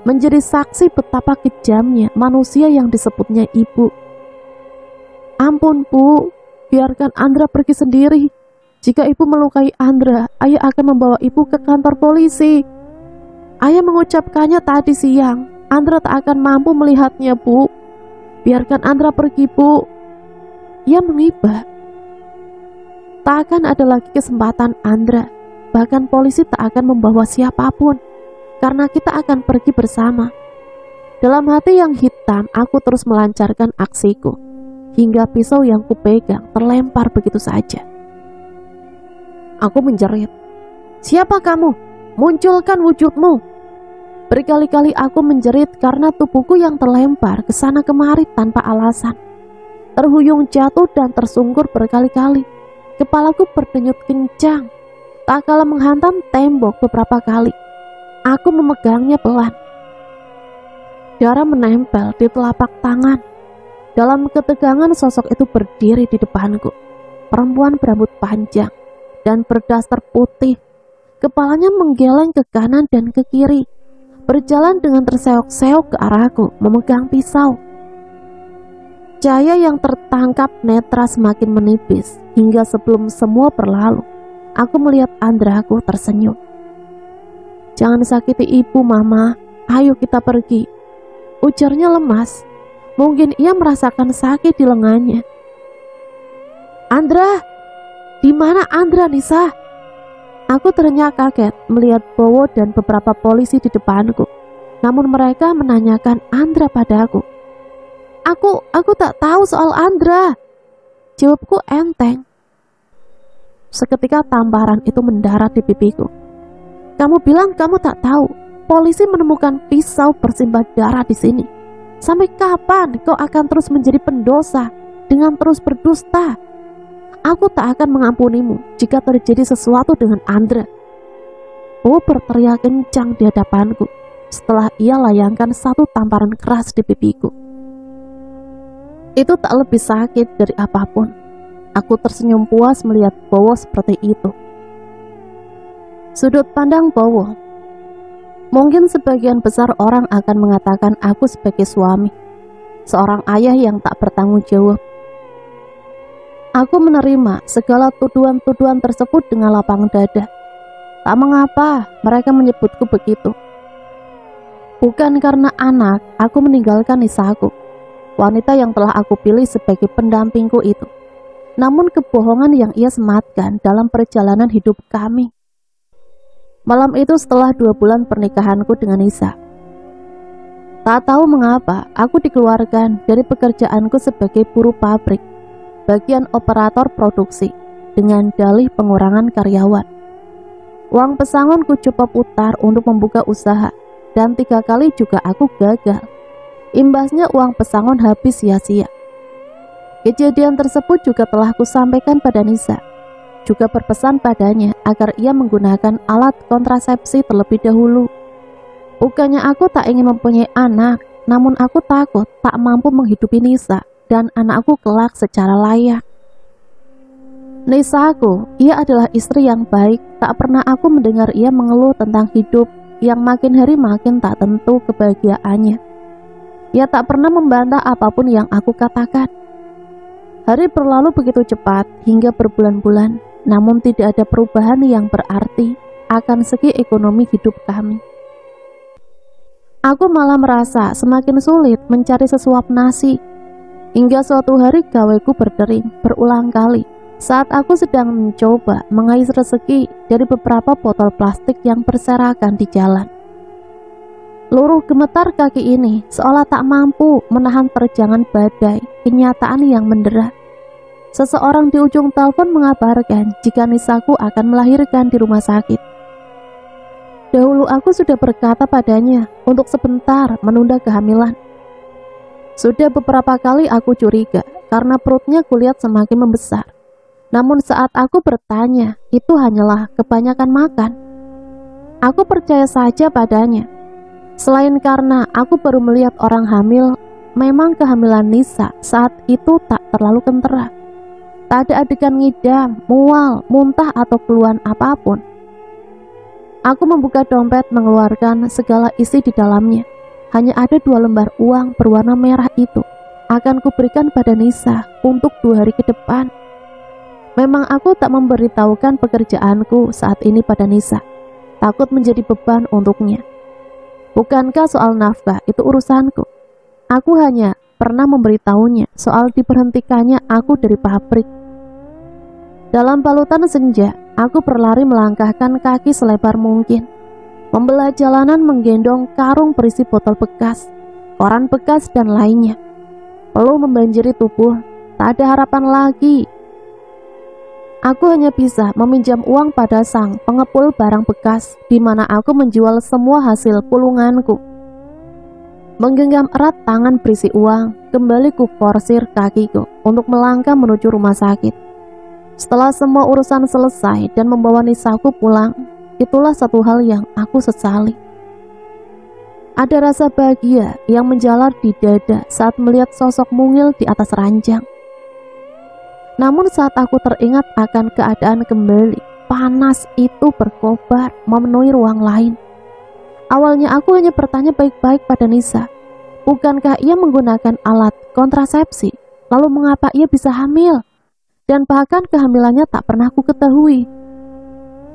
A: Menjadi saksi betapa kejamnya manusia yang disebutnya ibu. Ampun, Bu, biarkan Andra pergi sendiri. Jika ibu melukai Andra, ayah akan membawa ibu ke kantor polisi. Ayah mengucapkannya tadi siang. Andra tak akan mampu melihatnya, Bu. Biarkan Andra pergi, Bu. Ia mengibah. Tak akan ada lagi kesempatan Andra. Bahkan polisi tak akan membawa siapapun, karena kita akan pergi bersama. Dalam hati yang hitam, aku terus melancarkan aksiku, hingga pisau yang kupegang terlempar begitu saja. Aku menjerit, "Siapa kamu? Munculkan wujudmu!" Berkali-kali aku menjerit karena tubuhku yang terlempar ke sana kemari tanpa alasan. Terhuyung jatuh dan tersungkur berkali-kali. Kepalaku berdenyut kencang. Tak kalah menghantam tembok beberapa kali. Aku memegangnya pelan. Darah menempel di telapak tangan. Dalam ketegangan sosok itu berdiri di depanku. Perempuan berambut panjang dan berdaster putih. Kepalanya menggeleng ke kanan dan ke kiri, berjalan dengan terseok-seok ke arahku, memegang pisau. Cahaya yang tertangkap netra semakin menipis, hingga sebelum semua berlalu, aku melihat Andraku tersenyum. "Jangan sakiti ibu, Mama. Ayo kita pergi," ujarnya lemas. Mungkin ia merasakan sakit di lengannya. "Andra, di mana Andra, Nisa?" Aku ternyata kaget melihat Bowo dan beberapa polisi di depanku. Namun mereka menanyakan Andra padaku. Aku tak tahu soal Andra. Jawabku enteng. seketika tamparan itu mendarat di pipiku. Kamu bilang kamu tak tahu, polisi menemukan pisau bersimbah darah di sini. Sampai kapan kau akan terus menjadi pendosa dengan terus berdusta? Aku tak akan mengampunimu jika terjadi sesuatu dengan Andra. Oh, berteriak kencang di hadapanku setelah ia layangkan satu tamparan keras di pipiku. Itu tak lebih sakit dari apapun. Aku tersenyum puas melihat Bowo seperti itu. Sudut pandang Bowo. Mungkin sebagian besar orang akan mengatakan aku sebagai suami, seorang ayah yang tak bertanggung jawab. Aku menerima segala tuduhan-tuduhan tersebut dengan lapang dada. Tak mengapa mereka menyebutku begitu. Bukan karena anak, aku meninggalkan Nisaku, wanita yang telah aku pilih sebagai pendampingku itu. Namun kebohongan yang ia sematkan dalam perjalanan hidup kami. Malam itu setelah 2 bulan pernikahanku dengan Nisa. Tak tahu mengapa aku dikeluarkan dari pekerjaanku sebagai buruh pabrik, bagian operator produksi, dengan dalih pengurangan karyawan. Uang pesangonku coba putar untuk membuka usaha, dan 3 kali juga aku gagal. Imbasnya uang pesangon habis sia-sia. Kejadian tersebut juga telah kusampaikan pada Nisa, juga berpesan padanya agar ia menggunakan alat kontrasepsi terlebih dahulu. Bukannya aku tak ingin mempunyai anak, namun aku takut tak mampu menghidupi Nisa dan anakku kelak secara layak. Nisa aku, ia adalah istri yang baik, tak pernah aku mendengar ia mengeluh tentang hidup yang makin hari makin tak tentu kebahagiaannya. Ia tak pernah membantah apapun yang aku katakan. Hari berlalu begitu cepat hingga berbulan-bulan, namun tidak ada perubahan yang berarti akan segi ekonomi hidup kami. Aku malah merasa semakin sulit mencari sesuap nasi, hingga suatu hari gaweku berdering berulang kali saat aku sedang mencoba mengais rezeki dari beberapa botol plastik yang berserakan di jalan. Luruh gemetar kaki ini seolah tak mampu menahan terjangan badai kenyataan yang mendera. Seseorang di ujung telepon mengabarkan jika Nisaku akan melahirkan di rumah sakit. Dahulu aku sudah berkata padanya untuk sebentar menunda kehamilan. Sudah beberapa kali aku curiga karena perutnya kulihat semakin membesar. Namun saat aku bertanya, itu hanyalah kebanyakan makan. Aku percaya saja padanya. Selain karena aku baru melihat orang hamil, memang kehamilan Nisa saat itu tak terlalu kentera. Tak ada adegan ngidam, mual, muntah atau keluhan apapun. Aku membuka dompet mengeluarkan segala isi di dalamnya. Hanya ada 2 lembar uang berwarna merah itu akan kuberikan pada Nisa untuk 2 hari ke depan. Memang aku tak memberitahukan pekerjaanku saat ini pada Nisa, takut menjadi beban untuknya. Bukankah soal nafkah itu urusanku? Aku hanya pernah memberitahunya soal diberhentikannya aku dari pabrik. Dalam balutan senja, aku berlari melangkahkan kaki selebar mungkin, membelah jalanan menggendong karung berisi botol bekas, koran bekas dan lainnya. Peluh membanjiri tubuh, tak ada harapan lagi. Aku hanya bisa meminjam uang pada sang pengepul barang bekas, di mana aku menjual semua hasil pulunganku. Menggenggam erat tangan berisi uang, kembali ku forsir kakiku untuk melangkah menuju rumah sakit. Setelah semua urusan selesai dan membawa Nisaku pulang, itulah satu hal yang aku sesali. Ada rasa bahagia yang menjalar di dada saat melihat sosok mungil di atas ranjang. Namun saat aku teringat akan keadaan kembali, panas itu berkobar memenuhi ruang lain. Awalnya aku hanya bertanya baik-baik pada Nisa, bukankah ia menggunakan alat kontrasepsi? Lalu mengapa ia bisa hamil? Dan bahkan kehamilannya tak pernah aku ketahui.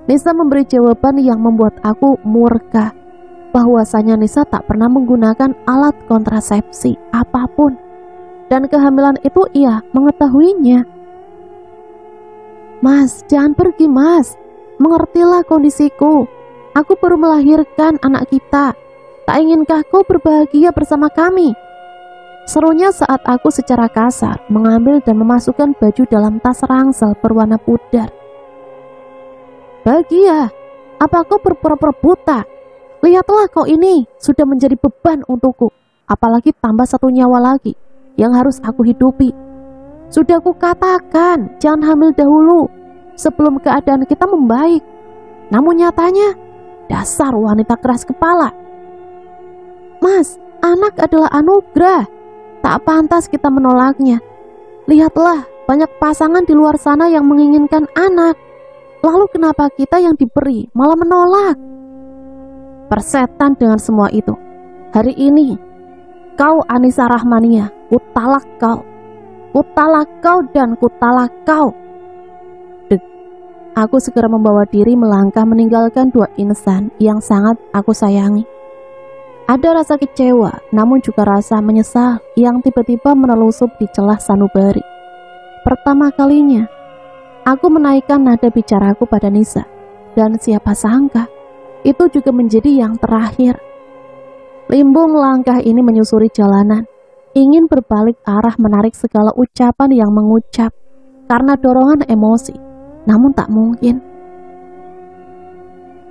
A: Nisa memberi jawaban yang membuat aku murka, bahwasanya Nisa tak pernah menggunakan alat kontrasepsi apapun, dan kehamilan itu ia mengetahuinya. Mas, jangan pergi mas, mengertilah kondisiku. Aku baru melahirkan anak kita. Tak inginkah kau berbahagia bersama kami? Serunya saat aku secara kasar mengambil dan memasukkan baju dalam tas ransel berwarna pudar. Bahagia? Apa kau berpura-pura buta? Lihatlah kau ini sudah menjadi beban untukku. Apalagi tambah satu nyawa lagi yang harus aku hidupi. Sudah aku katakan jangan hamil dahulu sebelum keadaan kita membaik. Namun nyatanya, dasar wanita keras kepala. Mas, anak adalah anugerah. Tak pantas kita menolaknya. Lihatlah, banyak pasangan di luar sana yang menginginkan anak. Lalu kenapa kita yang diberi malah menolak? Persetan dengan semua itu. Hari ini, kau Anissa Rahmania, kutalak kau. Kutalak kau dan kutalak kau. Dek, aku segera membawa diri melangkah meninggalkan dua insan yang sangat aku sayangi. Ada rasa kecewa, namun juga rasa menyesal yang tiba-tiba menelusup di celah sanubari. Pertama kalinya, aku menaikkan nada bicaraku pada Nisa, dan siapa sangka, itu juga menjadi yang terakhir. Limbung langkah ini menyusuri jalanan, ingin berbalik arah menarik segala ucapan yang mengucap, karena dorongan emosi, namun tak mungkin.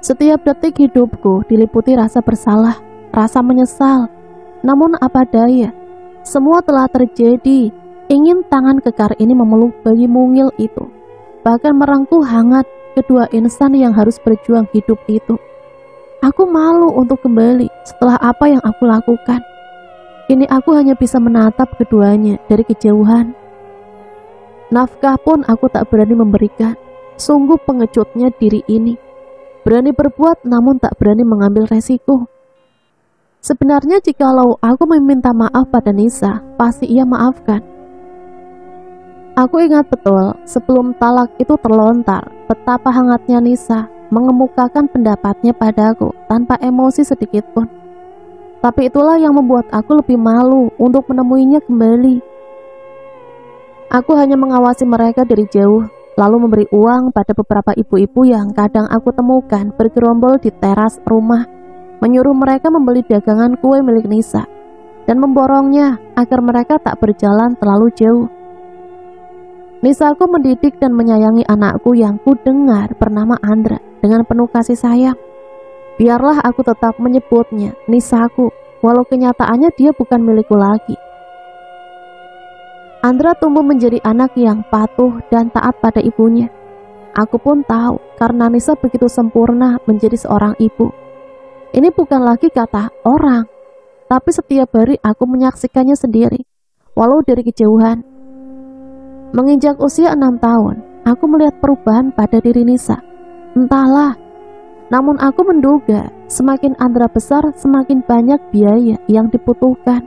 A: Setiap detik hidupku diliputi rasa bersalah, rasa menyesal, namun apa daya, semua telah terjadi. Ingin tangan kekar ini memeluk bayi mungil itu, bahkan merangkul hangat kedua insan yang harus berjuang hidup itu. Aku malu untuk kembali setelah apa yang aku lakukan. Kini aku hanya bisa menatap keduanya dari kejauhan. Nafkah pun aku tak berani memberikan. Sungguh pengecutnya diri ini. Berani berbuat namun tak berani mengambil resiko. Sebenarnya jikalau aku meminta maaf pada Nisa, pasti ia maafkan. Aku ingat betul sebelum talak itu terlontar, betapa hangatnya Nisa mengemukakan pendapatnya padaku tanpa emosi sedikit pun. Tapi itulah yang membuat aku lebih malu untuk menemuinya kembali. Aku hanya mengawasi mereka dari jauh, lalu memberi uang pada beberapa ibu-ibu yang kadang aku temukan bergerombol di teras rumah, menyuruh mereka membeli dagangan kue milik Nisa, dan memborongnya agar mereka tak berjalan terlalu jauh. Nisaku mendidik dan menyayangi anakku yang ku dengar bernama Andra dengan penuh kasih sayang. Biarlah aku tetap menyebutnya Nisaku, walau kenyataannya dia bukan milikku lagi. Andra tumbuh menjadi anak yang patuh dan taat pada ibunya. Aku pun tahu karena Nisa begitu sempurna menjadi seorang ibu. Ini bukan lagi kata orang, tapi setiap hari aku menyaksikannya sendiri, walau dari kejauhan. Menginjak usia 6 tahun, aku melihat perubahan pada diri Nisa. Entahlah, namun aku menduga semakin Andra besar, semakin banyak biaya yang dibutuhkan,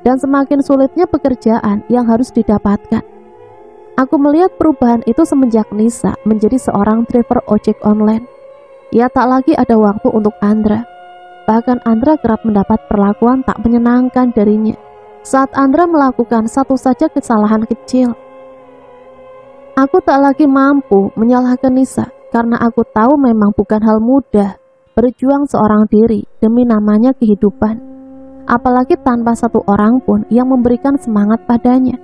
A: dan semakin sulitnya pekerjaan yang harus didapatkan. Aku melihat perubahan itu semenjak Nisa menjadi seorang driver ojek online. Ia tak lagi ada waktu untuk Andra. Bahkan Andra kerap mendapat perlakuan tak menyenangkan darinya saat Andra melakukan satu saja kesalahan kecil. Aku tak lagi mampu menyalahkan Nisa karena aku tahu memang bukan hal mudah berjuang seorang diri demi namanya kehidupan, apalagi tanpa satu orang pun yang memberikan semangat padanya.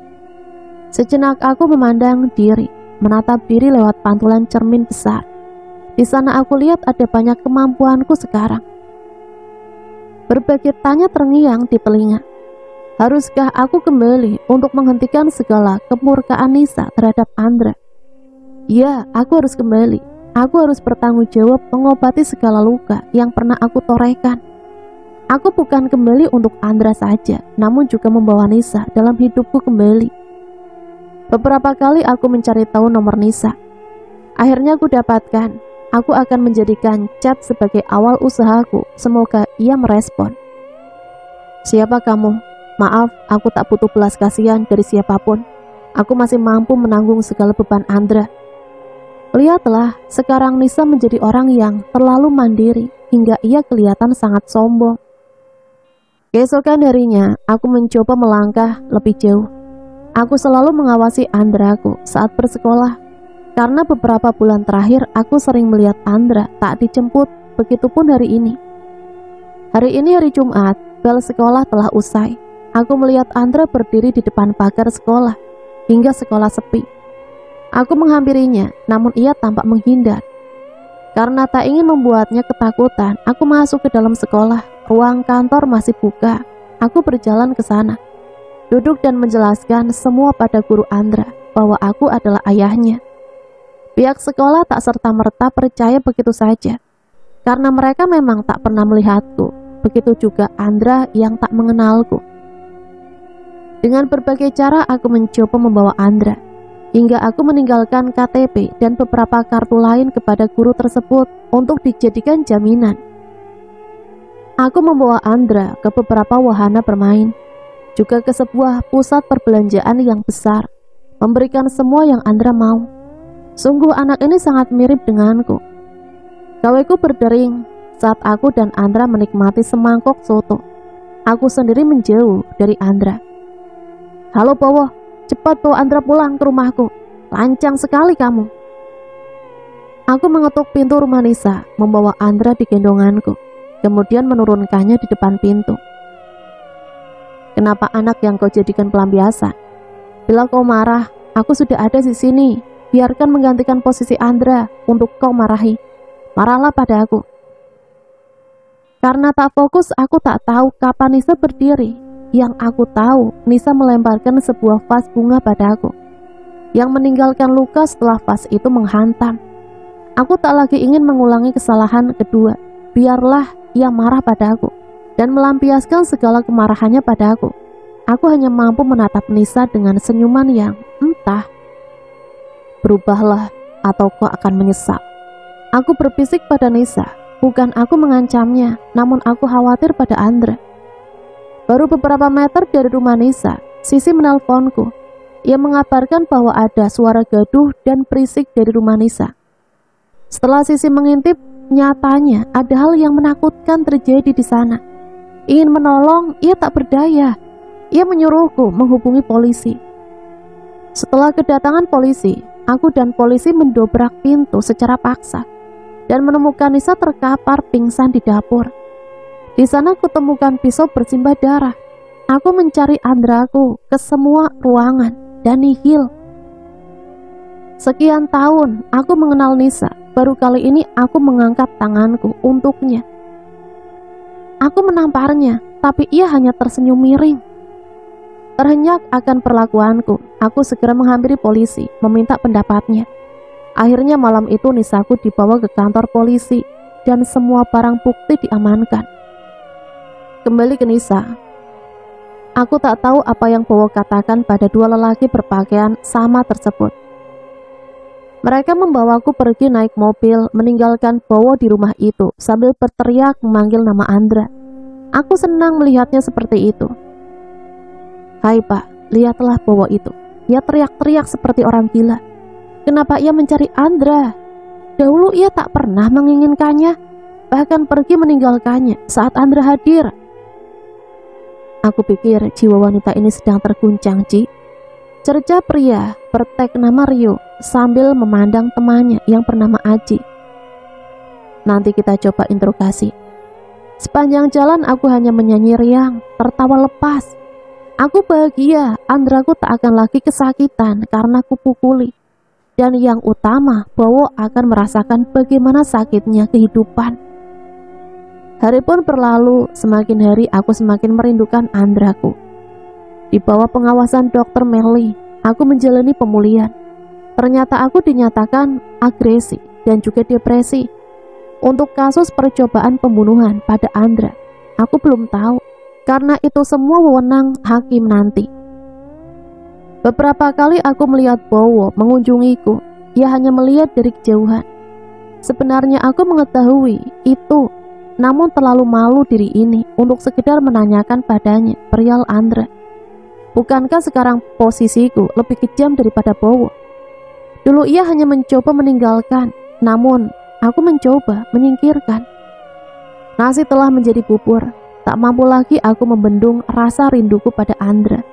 A: Sejenak aku memandang diri, menatap diri lewat pantulan cermin besar. Di sana aku lihat ada banyak kemampuanku sekarang. Berbagai tanya terngiang di telinga. Haruskah aku kembali untuk menghentikan segala kemurkaan Nisa terhadap Andra? Ya, aku harus kembali. Aku harus bertanggung jawab mengobati segala luka yang pernah aku torehkan. Aku bukan kembali untuk Andra saja, namun juga membawa Nisa dalam hidupku kembali. Beberapa kali aku mencari tahu nomor Nisa. Akhirnya aku dapatkan. Aku akan menjadikan chat sebagai awal usahaku. Semoga ia merespon. Siapa kamu? Maaf, aku tak butuh belas kasihan dari siapapun. Aku masih mampu menanggung segala beban Andra. Lihatlah, sekarang Nisa menjadi orang yang terlalu mandiri hingga ia kelihatan sangat sombong. Keesokan harinya, aku mencoba melangkah lebih jauh. Aku selalu mengawasi Andraku saat bersekolah, karena beberapa bulan terakhir aku sering melihat Andra tak dijemput, begitupun hari ini. Hari ini hari Jumat, bel sekolah telah usai. Aku melihat Andra berdiri di depan pagar sekolah, hingga sekolah sepi. Aku menghampirinya, namun ia tampak menghindar. Karena tak ingin membuatnya ketakutan, aku masuk ke dalam sekolah. Ruang kantor masih buka. Aku berjalan ke sana, duduk dan menjelaskan semua pada guru Andra bahwa aku adalah ayahnya. Pihak sekolah tak serta-merta percaya begitu saja, karena mereka memang tak pernah melihatku. Begitu juga Andra yang tak mengenalku. Dengan berbagai cara aku mencoba membawa Andra, hingga aku meninggalkan KTP dan beberapa kartu lain kepada guru tersebut untuk dijadikan jaminan. Aku membawa Andra ke beberapa wahana bermain, juga ke sebuah pusat perbelanjaan yang besar, memberikan semua yang Andra mau. Sungguh anak ini sangat mirip denganku. Gaweku berdering saat aku dan Andra menikmati semangkok soto. Aku sendiri menjauh dari Andra. "Halo Bowo, cepat bawa Andra pulang ke rumahku. Lancang sekali kamu." Aku mengetuk pintu rumah Nisa, membawa Andra di gendonganku, kemudian menurunkannya di depan pintu. "Kenapa anak yang kau jadikan pelampiasan? Bila kau marah, aku sudah ada di sini. Biarkan menggantikan posisi Andra untuk kau marahi. Marahlah pada aku." Karena tak fokus, aku tak tahu kapan Nisa berdiri. Yang aku tahu, Nisa melemparkan sebuah vas bunga padaku, yang meninggalkan luka setelah vas itu menghantam. Aku tak lagi ingin mengulangi kesalahan kedua. Biarlah ia marah padaku dan melampiaskan segala kemarahannya padaku. Aku hanya mampu menatap Nisa dengan senyuman yang entah. "Berubahlah atau kau akan menyesal." Aku berbisik pada Nisa. Bukan aku mengancamnya, namun aku khawatir pada Andra. Baru beberapa meter dari rumah Nisa, Sisi menelponku. Ia mengabarkan bahwa ada suara gaduh dan berisik dari rumah Nisa. Setelah Sisi mengintip, nyatanya ada hal yang menakutkan terjadi di sana. Ingin menolong, ia tak berdaya. Ia menyuruhku menghubungi polisi. Setelah kedatangan polisi, aku dan polisi mendobrak pintu secara paksa dan menemukan Nisa terkapar pingsan di dapur. Di sana kutemukan pisau bersimbah darah. Aku mencari Andraku ke semua ruangan dan nihil. Sekian tahun aku mengenal Nisa, baru kali ini aku mengangkat tanganku untuknya. Aku menamparnya, tapi ia hanya tersenyum miring. Terhenyak akan perlakuanku, aku segera menghampiri polisi, meminta pendapatnya. Akhirnya malam itu Nisaku dibawa ke kantor polisi dan semua barang bukti diamankan. Kembali ke Nisa. Aku tak tahu apa yang Bowo katakan pada dua lelaki berpakaian sama tersebut. Mereka membawaku pergi naik mobil, meninggalkan Bowo di rumah itu sambil berteriak memanggil nama Andra. Aku senang melihatnya seperti itu. "Hai Pak, lihatlah Bowo itu. Ia teriak-teriak seperti orang gila. Kenapa ia mencari Andra? Dahulu ia tak pernah menginginkannya, bahkan pergi meninggalkannya saat Andra hadir." Aku pikir jiwa wanita ini sedang terguncang, Ci. Cerca pria bertek nama Rio sambil memandang temannya yang bernama Aji. "Nanti kita coba interogasi." Sepanjang jalan aku hanya menyanyi riang, tertawa lepas. Aku bahagia Andraku tak akan lagi kesakitan karena kupukuli. Dan yang utama, Bowo akan merasakan bagaimana sakitnya kehidupan. Hari pun berlalu, semakin hari aku semakin merindukan Andraku. Di bawah pengawasan Dr. Melly, aku menjalani pemulihan. Ternyata aku dinyatakan agresi dan juga depresi. Untuk kasus percobaan pembunuhan pada Andra, aku belum tahu, karena itu semua wewenang hakim nanti. Beberapa kali aku melihat Bowo mengunjungiku. Ia hanya melihat dari kejauhan. Sebenarnya aku mengetahui itu, namun terlalu malu diri ini untuk sekedar menanyakan padanya perihal Andra. Bukankah sekarang posisiku lebih kejam daripada Bowo? Dulu ia hanya mencoba meninggalkan, namun aku mencoba menyingkirkan. Nasi telah menjadi bubur. Tak mampu lagi aku membendung rasa rinduku pada Andra.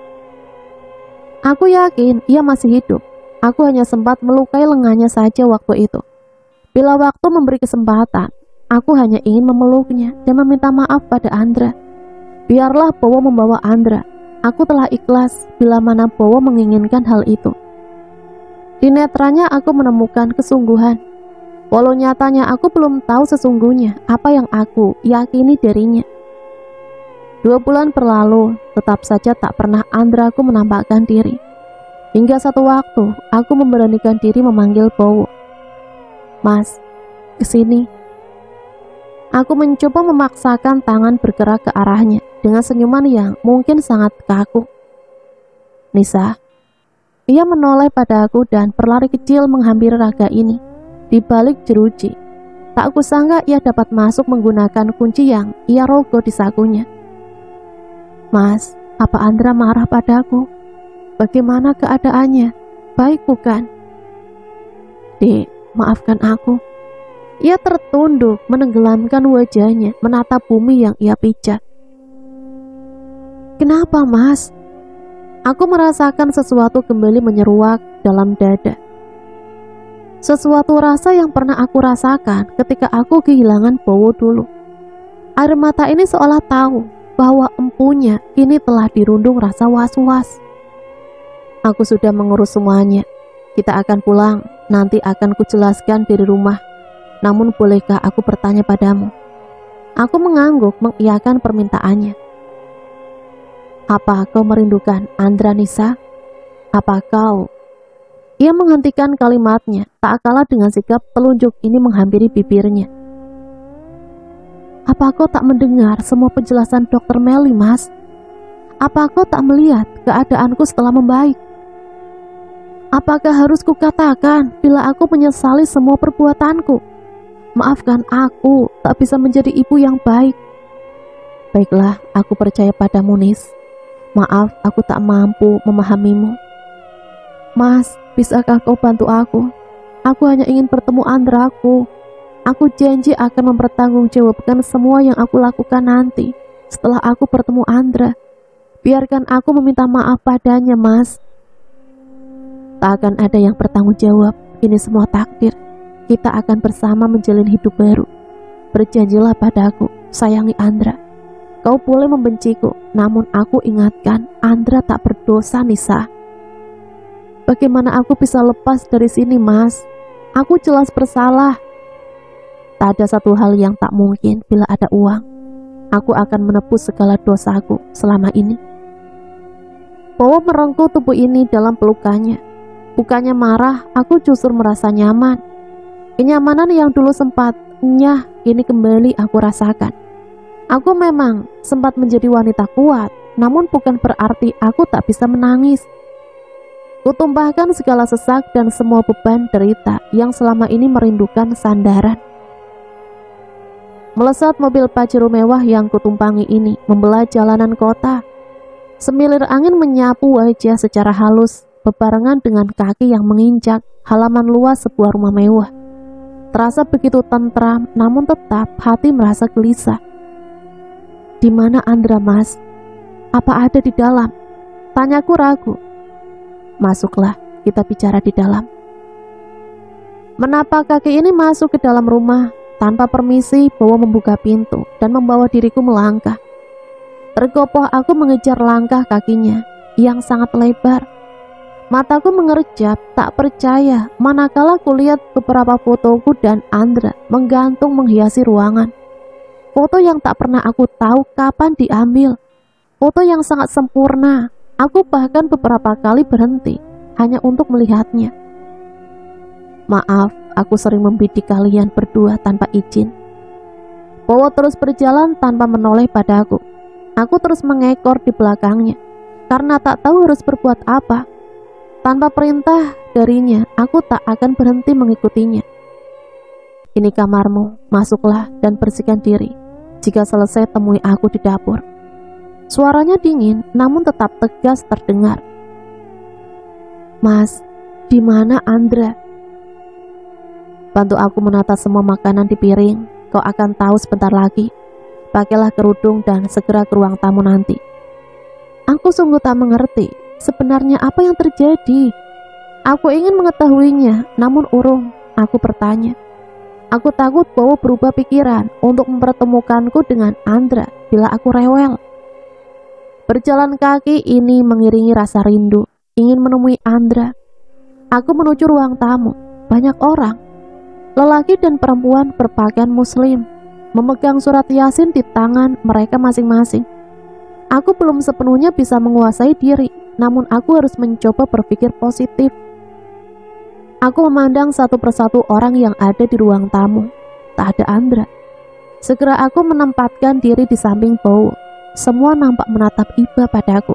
A: Aku yakin ia masih hidup. Aku hanya sempat melukai lengannya saja waktu itu. Bila waktu memberi kesempatan, aku hanya ingin memeluknya dan meminta maaf pada Andra. Biarlah Bowo membawa Andra. Aku telah ikhlas bila mana Bowo menginginkan hal itu. Di netranya aku menemukan kesungguhan. Walau nyatanya aku belum tahu sesungguhnya apa yang aku yakini darinya. 2 bulan berlalu, tetap saja tak pernah Andraku menampakkan diri. Hingga satu waktu, aku memberanikan diri memanggil Bowo. "Mas, kesini." Aku mencoba memaksakan tangan bergerak ke arahnya dengan senyuman yang mungkin sangat kaku. "Nisa." Ia menoleh padaku dan berlari kecil menghampiri raga ini. Di balik jeruji, tak kusangka ia dapat masuk menggunakan kunci yang ia rogoh di sakunya. "Mas, apa Andra marah padaku? Bagaimana keadaannya? Baik bukan?" "Dek, maafkan aku." Ia tertunduk menenggelamkan wajahnya menatap bumi yang ia pijak. "Kenapa, Mas?" Aku merasakan sesuatu kembali menyeruak dalam dada. Sesuatu rasa yang pernah aku rasakan ketika aku kehilangan Bowo dulu. Air mata ini seolah tahu bahwa empunya kini telah dirundung rasa was-was. "Aku sudah mengurus semuanya. Kita akan pulang, nanti akan kujelaskan dari rumah. Namun bolehkah aku bertanya padamu?" Aku mengangguk mengiyakan permintaannya. "Apa kau merindukan Andra, Nisa? Apa kau?" Ia menghentikan kalimatnya, tak kalah dengan sikap telunjuk ini menghampiri bibirnya. "Apa kau tak mendengar semua penjelasan Dokter Melly, Mas? Apa kau tak melihat keadaanku setelah membaik? Apakah harus kukatakan bila aku menyesali semua perbuatanku? Maafkan aku, tak bisa menjadi ibu yang baik." "Baiklah, aku percaya padamu, Nis. Maaf, aku tak mampu memahamimu." "Mas, bisakah kau bantu aku? Aku hanya ingin bertemu Andraku. Aku janji akan mempertanggungjawabkan semua yang aku lakukan nanti setelah aku bertemu Andra. Biarkan aku meminta maaf padanya, Mas." "Tak akan ada yang bertanggung jawab. Ini semua takdir. Kita akan bersama menjalin hidup baru. Berjanjilah padaku, sayangi Andra. Kau boleh membenciku, namun aku ingatkan, Andra tak berdosa, Nisa." "Bagaimana aku bisa lepas dari sini, Mas? Aku jelas bersalah." "Tak ada satu hal yang tak mungkin bila ada uang. Aku akan menebus segala dosaku selama ini." Bowo merengkuh tubuh ini dalam pelukannya. Bukannya marah, aku justru merasa nyaman. Kenyamanan yang dulu sempat nyah, ini kembali aku rasakan. Aku memang sempat menjadi wanita kuat, namun bukan berarti aku tak bisa menangis. Kutumpahkan segala sesak dan semua beban derita yang selama ini merindukan sandaran. Melesat mobil Pajero mewah yang kutumpangi ini membelah jalanan kota. Semilir angin menyapu wajah secara halus, bebarengan dengan kaki yang menginjak halaman luas sebuah rumah mewah. Terasa begitu tentram, namun tetap hati merasa gelisah. "Di mana Andra, Mas? Apa ada di dalam?" Tanyaku ragu. "Masuklah, kita bicara di dalam." Menapa kaki ini masuk ke dalam rumah. Tanpa permisi, Bowo membuka pintu dan membawa diriku melangkah. Tergopoh aku mengejar langkah kakinya yang sangat lebar. Mataku mengerjap, tak percaya manakala kulihat beberapa fotoku dan Andra menggantung menghiasi ruangan. Foto yang tak pernah aku tahu kapan diambil. Foto yang sangat sempurna. Aku bahkan beberapa kali berhenti hanya untuk melihatnya. "Maaf, aku sering membidik kalian berdua tanpa izin." Bowo terus berjalan tanpa menoleh padaku. Aku terus mengekor di belakangnya karena tak tahu harus berbuat apa. Tanpa perintah darinya, aku tak akan berhenti mengikutinya. "Ini kamarmu, masuklah dan bersihkan diri. Jika selesai temui aku di dapur." Suaranya dingin, namun tetap tegas terdengar. "Mas, di mana Andra?" "Bantu aku menata semua makanan di piring. Kau akan tahu sebentar lagi. Pakailah kerudung dan segera ke ruang tamu nanti." Aku sungguh tak mengerti sebenarnya apa yang terjadi. Aku ingin mengetahuinya, namun urung. Aku bertanya. Aku takut Bowo berubah pikiran untuk mempertemukanku dengan Andra bila aku rewel. Berjalan kaki ini mengiringi rasa rindu, ingin menemui Andra. Aku menuju ruang tamu. Banyak orang. Lelaki dan perempuan berpakaian muslim, memegang surat Yasin di tangan mereka masing-masing. Aku belum sepenuhnya bisa menguasai diri, namun aku harus mencoba berpikir positif. Aku memandang satu persatu orang yang ada di ruang tamu. Tak ada Andra. Segera aku menempatkan diri di samping Bowo. Semua nampak menatap iba padaku.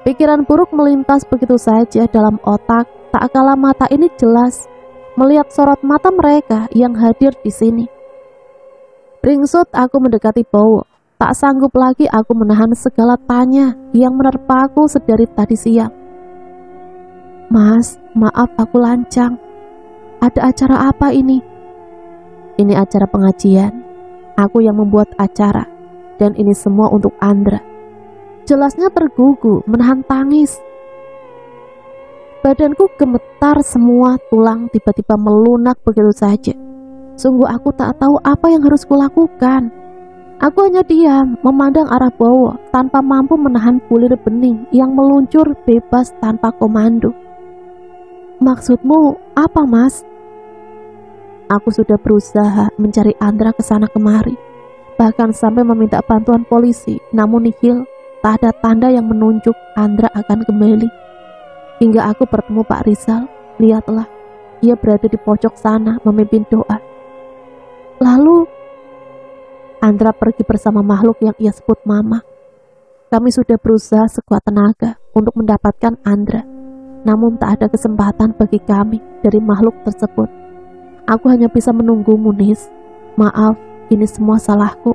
A: Pikiran buruk melintas begitu saja dalam otak, tak kala mata ini jelas melihat sorot mata mereka yang hadir di sini. Ringsut aku mendekati Bowo. Tak sanggup lagi aku menahan segala tanya yang menerpa aku sedari tadi siang. Mas, maaf aku lancang. Ada acara apa ini? Ini acara pengajian. Aku yang membuat acara. Dan ini semua untuk Andra. Jelasnya tergugu, menahan tangis. Badanku gemetar, semua tulang tiba-tiba melunak begitu saja. Sungguh aku tak tahu apa yang harus kulakukan. Aku hanya diam, memandang arah Bowo tanpa mampu menahan bulir bening yang meluncur bebas tanpa komando. Maksudmu apa, Mas? Aku sudah berusaha mencari Andra ke sana kemari, bahkan sampai meminta bantuan polisi, namun nihil, tak ada tanda yang menunjuk Andra akan kembali. Hingga aku bertemu Pak Rizal, lihatlah, ia berada di pojok sana memimpin doa. Lalu, Andra pergi bersama makhluk yang ia sebut Mama. Kami sudah berusaha sekuat tenaga untuk mendapatkan Andra, namun tak ada kesempatan bagi kami dari makhluk tersebut. Aku hanya bisa menunggumu, Nis. Maaf, ini semua salahku.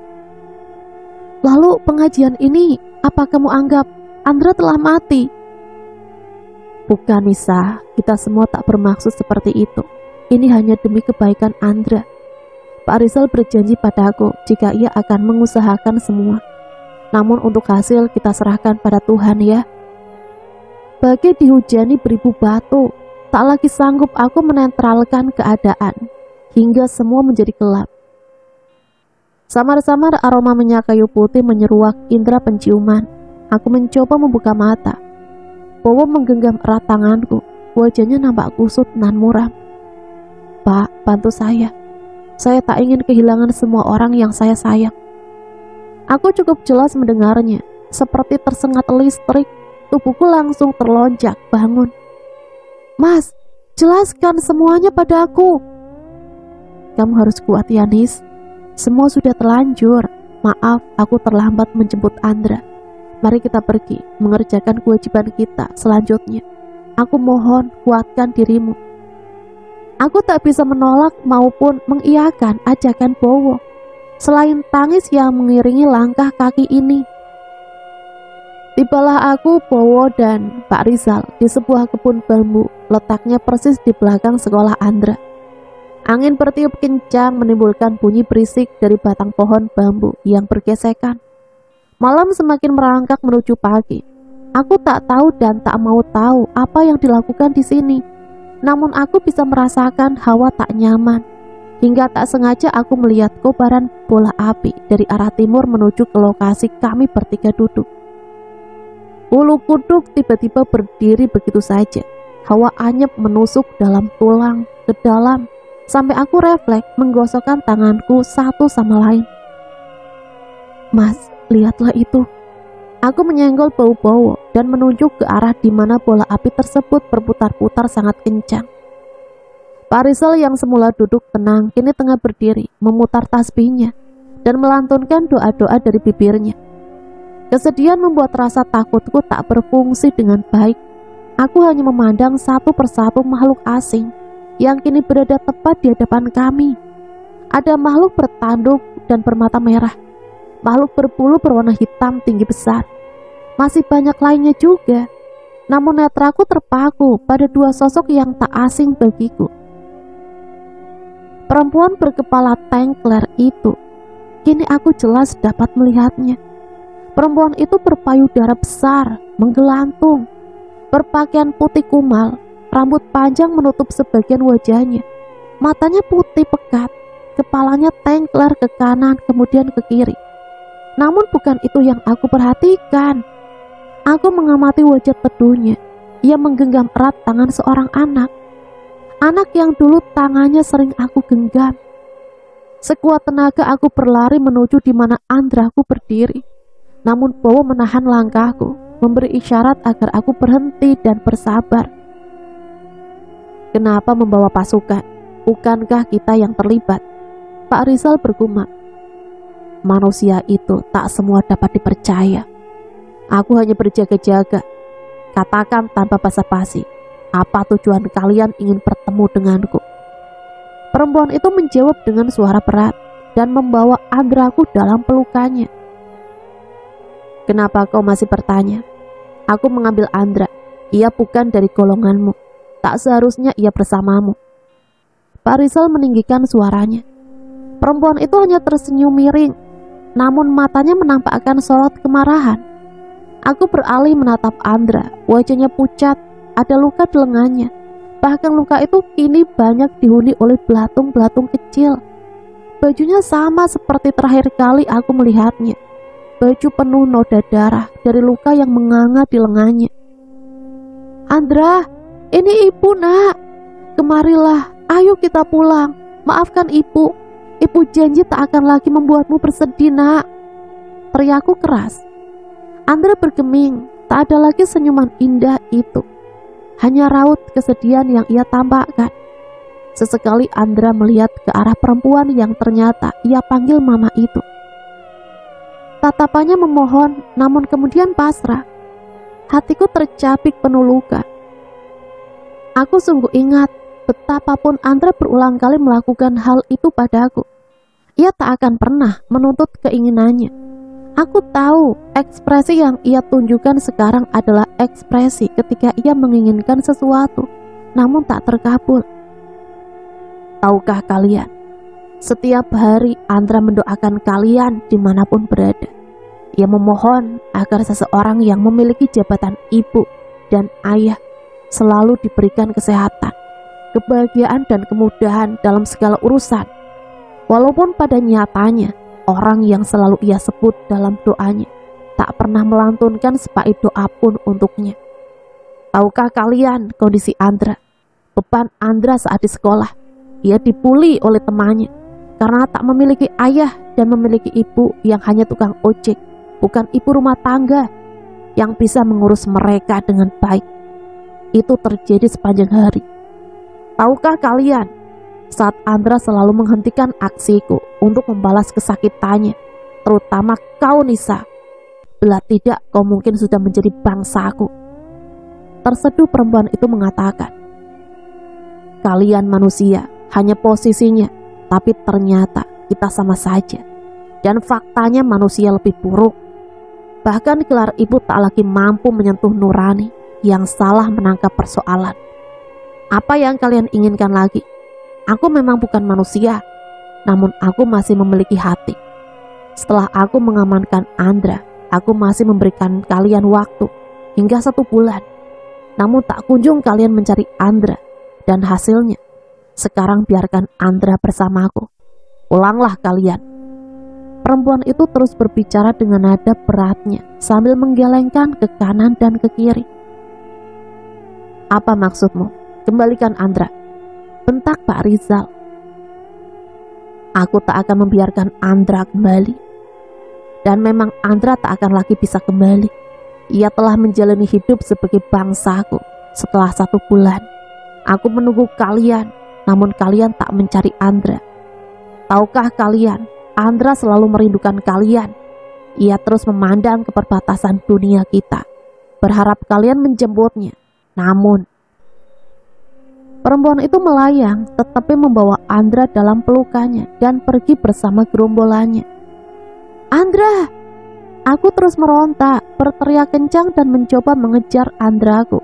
A: Lalu pengajian ini, apa kamu anggap Andra telah mati? Bukan, Nisa, kita semua tak bermaksud seperti itu. Ini hanya demi kebaikan Andra. Pak Rizal berjanji padaku jika ia akan mengusahakan semua. Namun untuk hasil kita serahkan pada Tuhan ya. Bagai dihujani beribu batu, tak lagi sanggup aku menetralkan keadaan, hingga semua menjadi gelap. Samar-samar aroma minyak kayu putih menyeruak indera penciuman. Aku mencoba membuka mata. Bowo menggenggam erat tanganku, wajahnya nampak kusut nan muram. Pak, bantu saya. Saya tak ingin kehilangan semua orang yang saya sayang. Aku cukup jelas mendengarnya, seperti tersengat listrik, tubuhku langsung terlonjak bangun. Mas, jelaskan semuanya padaku. Kamu harus kuat ya, Nis. Semua sudah terlanjur. Maaf, aku terlambat menjemput Andra. Mari kita pergi, mengerjakan kewajiban kita selanjutnya. Aku mohon, kuatkan dirimu. Aku tak bisa menolak maupun mengiyakan ajakan Bowo, selain tangis yang mengiringi langkah kaki ini. Tibalah aku, Bowo, dan Pak Rizal di sebuah kebun bambu, letaknya persis di belakang sekolah Andra. Angin bertiup kencang menimbulkan bunyi berisik dari batang pohon bambu yang bergesekan. Malam semakin merangkak menuju pagi. Aku tak tahu dan tak mau tahu apa yang dilakukan di sini. Namun aku bisa merasakan hawa tak nyaman. Hingga tak sengaja aku melihat kobaran bola api dari arah timur menuju ke lokasi kami bertiga duduk. Bulu kuduk tiba-tiba berdiri begitu saja. Hawa anyep menusuk dalam tulang ke dalam, sampai aku refleks menggosokkan tanganku satu sama lain. Mas, lihatlah itu. Aku menyenggol bau Bowo dan menunjuk ke arah di mana bola api tersebut berputar-putar sangat kencang. Pak Rizal yang semula duduk tenang kini tengah berdiri, memutar tasbihnya dan melantunkan doa-doa dari bibirnya. Kesedihan membuat rasa takutku tak berfungsi dengan baik. Aku hanya memandang satu persatu makhluk asing yang kini berada tepat di hadapan kami. Ada makhluk bertanduk dan bermata merah, makhluk berbulu berwarna hitam tinggi besar. Masih banyak lainnya juga. Namun netraku terpaku pada dua sosok yang tak asing bagiku. Perempuan berkepala tengkler itu, kini aku jelas dapat melihatnya. Perempuan itu berpayudara besar, menggelantung, berpakaian putih kumal, rambut panjang menutup sebagian wajahnya. Matanya putih pekat, kepalanya tengkler ke kanan kemudian ke kiri. Namun bukan itu yang aku perhatikan. Aku mengamati wajah teduhnya. Ia menggenggam erat tangan seorang anak. Anak yang dulu tangannya sering aku genggam. Sekuat tenaga aku berlari menuju di mana Andraku berdiri. Namun Bowo menahan langkahku, memberi isyarat agar aku berhenti dan bersabar. Kenapa membawa pasukan? Bukankah kita yang terlibat? Pak Rizal bergumam. Manusia itu tak semua dapat dipercaya. Aku hanya berjaga-jaga. Katakan tanpa basa-basi, apa tujuan kalian ingin bertemu denganku? Perempuan itu menjawab dengan suara berat dan membawa Andraku dalam pelukannya. Kenapa kau masih bertanya? Aku mengambil Andra. Ia bukan dari golonganmu. Tak seharusnya ia bersamamu. Pak Rizal meninggikan suaranya. Perempuan itu hanya tersenyum miring, namun matanya menampakkan sorot kemarahan. Aku beralih menatap Andra. Wajahnya pucat, ada luka di lengannya. Bahkan luka itu kini banyak dihuni oleh belatung-belatung kecil. Bajunya sama seperti terakhir kali aku melihatnya. Baju penuh noda darah dari luka yang menganga di lengannya. Andra, ini ibu nak. Kemarilah, ayo kita pulang. Maafkan ibu. Ibu janji tak akan lagi membuatmu bersedih nak. Teriakku keras. Andra bergeming, tak ada lagi senyuman indah itu. Hanya raut kesedihan yang ia tampakkan. Sesekali Andra melihat ke arah perempuan yang ternyata ia panggil mama itu. Tatapannya memohon, namun kemudian pasrah. Hatiku tercapik penuh luka. Aku sungguh ingat betapapun Andra berulang kali melakukan hal itu padaku. Ia tak akan pernah menuntut keinginannya. Aku tahu ekspresi yang ia tunjukkan sekarang adalah ekspresi ketika ia menginginkan sesuatu, namun tak terkabul. Tahukah kalian, setiap hari Andra mendoakan kalian dimanapun berada. Ia memohon agar seseorang yang memiliki jabatan ibu dan ayah selalu diberikan kesehatan, kebahagiaan dan kemudahan dalam segala urusan. Walaupun pada nyatanya, orang yang selalu ia sebut dalam doanya tak pernah melantunkan sepaid doa pun untuknya. Tahukah kalian kondisi Andra? Beban Andra saat di sekolah, ia dibuli oleh temannya karena tak memiliki ayah dan memiliki ibu yang hanya tukang ojek, bukan ibu rumah tangga yang bisa mengurus mereka dengan baik. Itu terjadi sepanjang hari. Tahukah kalian, saat Andra selalu menghentikan aksiku untuk membalas kesakitannya, terutama kau Nisa, bila tidak kau mungkin sudah menjadi bangsaku. Terseduh perempuan itu mengatakan, kalian manusia hanya posisinya, tapi ternyata kita sama saja. Dan faktanya manusia lebih buruk. Bahkan gelar ibu tak lagi mampu menyentuh nurani yang salah menangkap persoalan. Apa yang kalian inginkan lagi? Aku memang bukan manusia, namun aku masih memiliki hati. Setelah aku mengamankan Andra, aku masih memberikan kalian waktu hingga 1 bulan. Namun tak kunjung kalian mencari Andra, dan hasilnya sekarang biarkan Andra bersamaku. Pulanglah kalian. Perempuan itu terus berbicara dengan nada beratnya sambil menggelengkan ke kanan dan ke kiri. Apa maksudmu? Kembalikan Andra, bentak Pak Rizal. Aku tak akan membiarkan Andra kembali. Dan memang Andra tak akan lagi bisa kembali. Ia telah menjalani hidup sebagai bangsaku. Setelah 1 bulan, aku menunggu kalian, namun kalian tak mencari Andra. Tahukah kalian, Andra selalu merindukan kalian. Ia terus memandang ke perbatasan dunia kita, berharap kalian menjemputnya. Namun, perempuan itu melayang, tetapi membawa Andra dalam pelukannya dan pergi bersama gerombolannya. Andra! Aku terus meronta, berteriak kencang dan mencoba mengejar Andraku.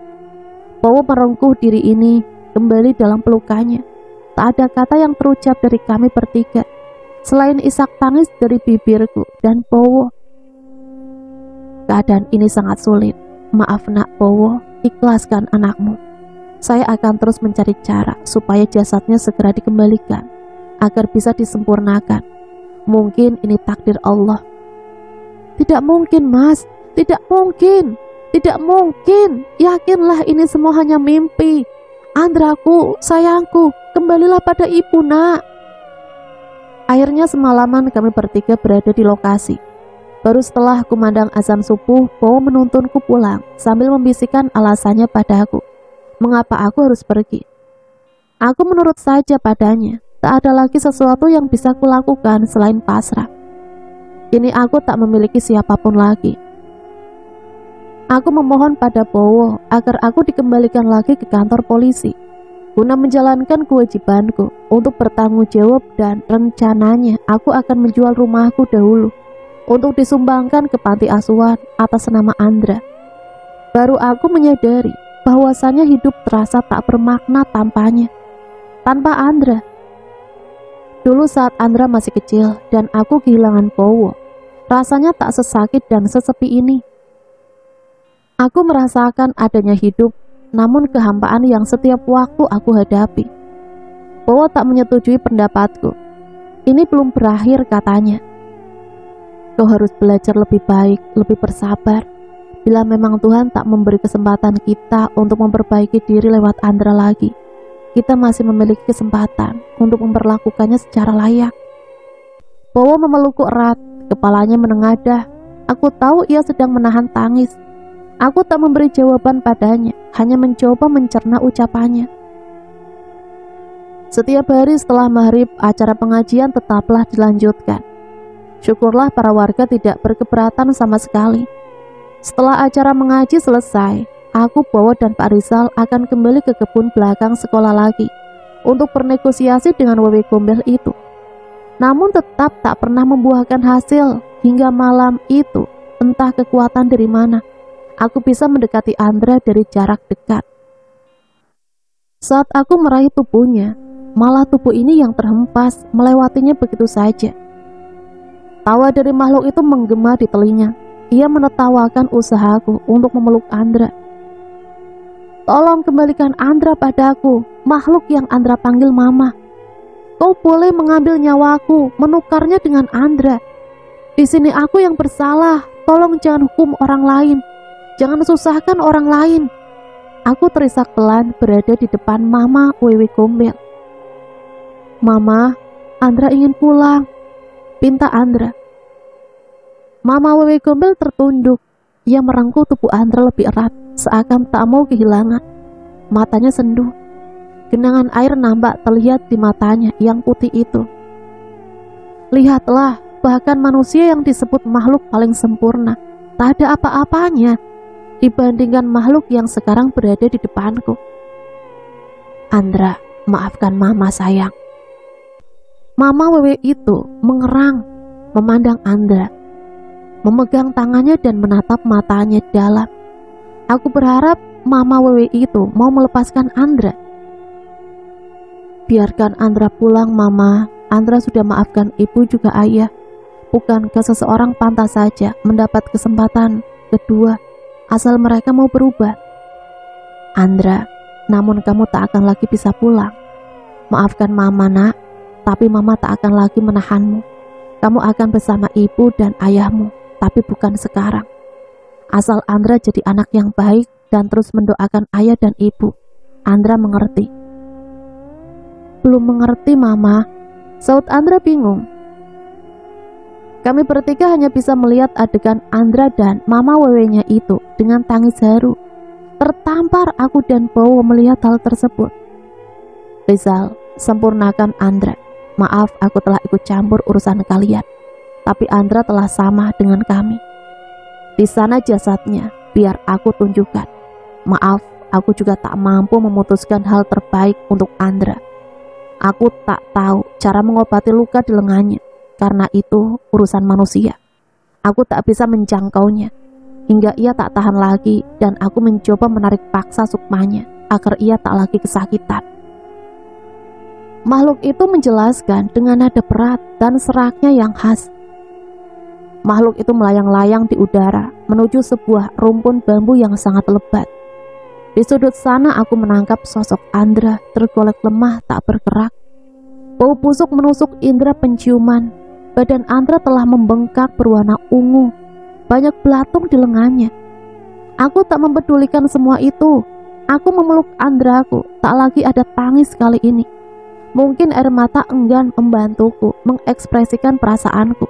A: Bowo merengkuh diri ini kembali dalam pelukannya. Tak ada kata yang terucap dari kami bertiga, selain isak tangis dari bibirku dan Bowo. Keadaan ini sangat sulit. Maaf nak Bowo, ikhlaskan anakmu. Saya akan terus mencari cara supaya jasadnya segera dikembalikan, agar bisa disempurnakan. Mungkin ini takdir Allah. Tidak mungkin mas, tidak mungkin. Tidak mungkin. Yakinlah ini semua hanya mimpi. Andraku, sayangku, kembalilah pada ibu, nak. Akhirnya semalaman kami bertiga berada di lokasi. Baru setelah kumandang azan subuh, Bowo menuntunku pulang sambil membisikkan alasannya padaku, mengapa aku harus pergi. Aku menurut saja padanya, tak ada lagi sesuatu yang bisa kulakukan selain pasrah. Kini aku tak memiliki siapapun lagi. Aku memohon pada Bowo agar aku dikembalikan lagi ke kantor polisi, guna menjalankan kewajibanku untuk bertanggung jawab, dan rencananya aku akan menjual rumahku dahulu untuk disumbangkan ke panti asuhan atas nama Andra. Baru aku menyadari bahwasannya hidup terasa tak bermakna tanpa Andra. Dulu saat Andra masih kecil dan aku kehilangan Bowo, rasanya tak sesakit dan sesepi ini. Aku merasakan adanya hidup, namun kehampaan yang setiap waktu aku hadapi. Bowo tak menyetujui pendapatku. Ini belum berakhir, katanya. Kau harus belajar lebih baik, lebih bersabar. Bila memang Tuhan tak memberi kesempatan kita untuk memperbaiki diri lewat Andra lagi, kita masih memiliki kesempatan untuk memperlakukannya secara layak. Bowo memelukku erat, kepalanya menengadah. Aku tahu ia sedang menahan tangis. Aku tak memberi jawaban padanya, hanya mencoba mencerna ucapannya. Setiap hari setelah maghrib, acara pengajian tetaplah dilanjutkan. Syukurlah para warga tidak berkeberatan sama sekali. Setelah acara mengaji selesai, aku, Bowo, dan Pak Rizal akan kembali ke kebun belakang sekolah lagi untuk bernegosiasi dengan Wewe Gombel itu. Namun tetap tak pernah membuahkan hasil. Hingga malam itu, entah kekuatan dari mana, aku bisa mendekati Andra dari jarak dekat. Saat aku meraih tubuhnya, malah tubuh ini yang terhempas melewatinya begitu saja. Tawa dari makhluk itu menggema di telinga. Ia menertawakan usahaku untuk memeluk Andra. Tolong kembalikan Andra padaku, makhluk yang Andra panggil mama. Kau boleh mengambil nyawaku, menukarnya dengan Andra. Di sini aku yang bersalah, tolong jangan hukum orang lain. Jangan susahkan orang lain. Aku terisak pelan berada di depan Mama Wewe Gombel. Mama, Andra ingin pulang, pinta Andra. Mama Wewe Gombel tertunduk. Ia merangkul tubuh Andra lebih erat, seakan tak mau kehilangan. Matanya sendu. Genangan air nampak terlihat di matanya yang putih itu. Lihatlah, bahkan manusia yang disebut makhluk paling sempurna, tak ada apa-apanya dibandingkan makhluk yang sekarang berada di depanku. Andra, maafkan mama sayang. Mama Wewe itu mengerang, memandang Andra, memegang tangannya dan menatap matanya dalam. Aku berharap Mama Wewe itu mau melepaskan Andra. Biarkan Andra pulang, Mama. Andra sudah maafkan ibu juga ayah. Bukankah seseorang pantas saja mendapat kesempatan kedua asal mereka mau berubah? Andra, namun kamu tak akan lagi bisa pulang. Maafkan Mama, nak, tapi Mama tak akan lagi menahanmu. Kamu akan bersama ibu dan ayahmu, tapi bukan sekarang. Asal Andra jadi anak yang baik dan terus mendoakan ayah dan ibu. Andra mengerti. Belum mengerti, Mama, saut Andra bingung. Kami bertiga hanya bisa melihat adegan Andra dan Mama Wewenya itu dengan tangis haru. Tertampar aku dan Bowo melihat hal tersebut. Rizal, sempurnakan Andra. Maaf aku telah ikut campur urusan kalian, tapi Andra telah sama dengan kami. Di sana jasadnya, biar aku tunjukkan. Maaf, aku juga tak mampu memutuskan hal terbaik untuk Andra. Aku tak tahu cara mengobati luka di lengannya, karena itu urusan manusia. Aku tak bisa menjangkaunya, hingga ia tak tahan lagi dan aku mencoba menarik paksa sukmanya agar ia tak lagi kesakitan. Makhluk itu menjelaskan dengan nada berat dan seraknya yang khas. Makhluk itu melayang-layang di udara menuju sebuah rumpun bambu yang sangat lebat. Di sudut sana aku menangkap sosok Andra tergolek lemah tak bergerak. Bau busuk menusuk indera penciuman. Badan Andra telah membengkak berwarna ungu. Banyak belatung di lengannya. Aku tak mempedulikan semua itu. Aku memeluk Andraku, tak lagi ada tangis kali ini. Mungkin air mata enggan membantuku mengekspresikan perasaanku.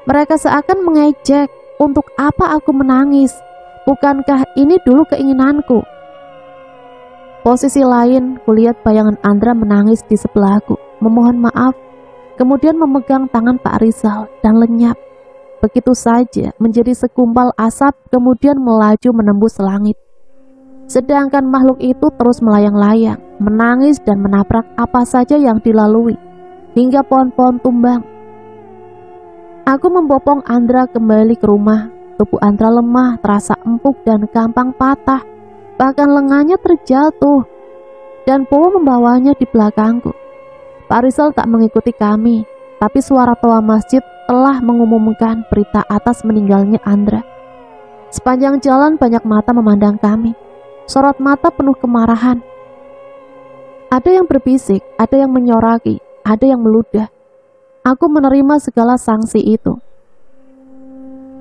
A: Mereka seakan mengejek, untuk apa aku menangis? Bukankah ini dulu keinginanku? Posisi lain, kulihat bayangan Andra menangis di sebelahku, memohon maaf, kemudian memegang tangan Pak Rizal dan lenyap. Begitu saja menjadi segumpal asap, kemudian melaju menembus langit. Sedangkan makhluk itu terus melayang-layang, menangis dan menabrak apa saja yang dilalui, hingga pohon-pohon tumbang. Aku membopong Andra kembali ke rumah. Tubuh Andra lemah, terasa empuk dan gampang patah. Bahkan lengannya terjatuh, dan Bowo membawanya di belakangku. Pak Rizal tak mengikuti kami, tapi suara toa masjid telah mengumumkan berita atas meninggalnya Andra. Sepanjang jalan banyak mata memandang kami. Sorot mata penuh kemarahan. Ada yang berbisik, ada yang menyoraki, ada yang meludah. Aku menerima segala sanksi itu.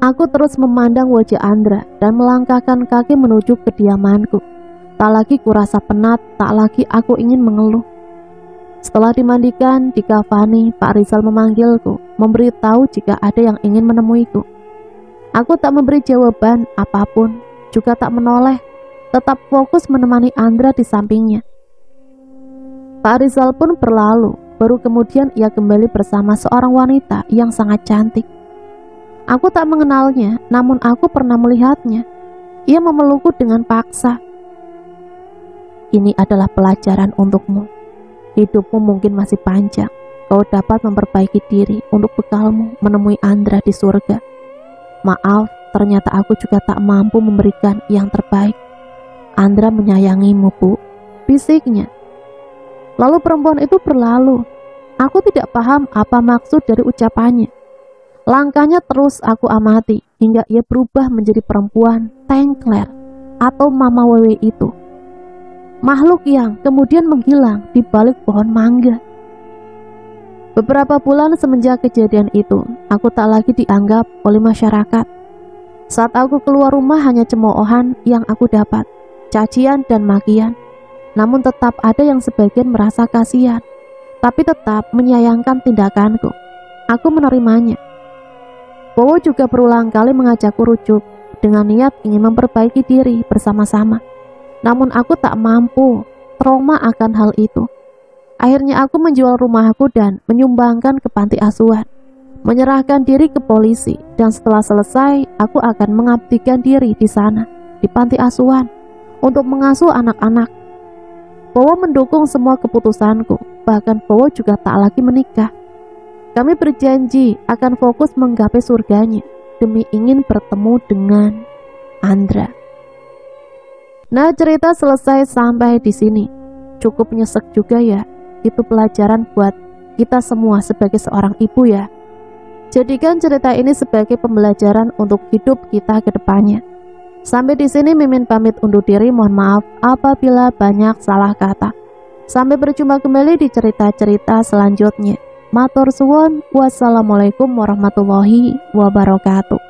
A: Aku terus memandang wajah Andra dan melangkahkan kaki menuju kediamanku. Tak lagi kurasa penat, tak lagi aku ingin mengeluh. Setelah dimandikan, dikafani, Pak Rizal memanggilku, memberitahu jika ada yang ingin menemuiku. Aku tak memberi jawaban apapun, juga tak menoleh, tetap fokus menemani Andra di sampingnya. Pak Rizal pun berlalu, baru kemudian ia kembali bersama seorang wanita yang sangat cantik. Aku tak mengenalnya, namun aku pernah melihatnya. Ia memelukku dengan paksa. Ini adalah pelajaran untukmu. Hidupmu mungkin masih panjang. Kau dapat memperbaiki diri untuk bekalmu menemui Andra di surga. Maaf, ternyata aku juga tak mampu memberikan yang terbaik. Andra menyayangimu, Bu, bisiknya. Lalu perempuan itu berlalu. Aku tidak paham apa maksud dari ucapannya. Langkahnya terus aku amati hingga ia berubah menjadi perempuan Tengkler atau Mama Wewe itu. Makhluk yang kemudian menghilang di balik pohon mangga. Beberapa bulan semenjak kejadian itu, aku tak lagi dianggap oleh masyarakat. Saat aku keluar rumah hanya cemoohan yang aku dapat, cacian dan makian. Namun tetap ada yang sebagian merasa kasihan, tapi tetap menyayangkan tindakanku. Aku menerimanya. Bowo juga berulang kali mengajakku rujuk dengan niat ingin memperbaiki diri bersama-sama. Namun aku tak mampu, trauma akan hal itu. Akhirnya aku menjual rumahku dan menyumbangkan ke panti asuhan, menyerahkan diri ke polisi, dan setelah selesai aku akan mengabdikan diri di sana, di panti asuhan, untuk mengasuh anak-anak. Bowo mendukung semua keputusanku, bahkan Bowo juga tak lagi menikah. Kami berjanji akan fokus menggapai surganya demi ingin bertemu dengan Andra. Nah, cerita selesai sampai di sini. Cukup nyesek juga ya. Itu pelajaran buat kita semua sebagai seorang ibu ya. Jadikan cerita ini sebagai pembelajaran untuk hidup kita ke depannya. Sampai di sini Mimin pamit undur diri, mohon maaf apabila banyak salah kata. Sampai berjumpa kembali di cerita-cerita selanjutnya. Matur suwun, wassalamualaikum warahmatullahi wabarakatuh.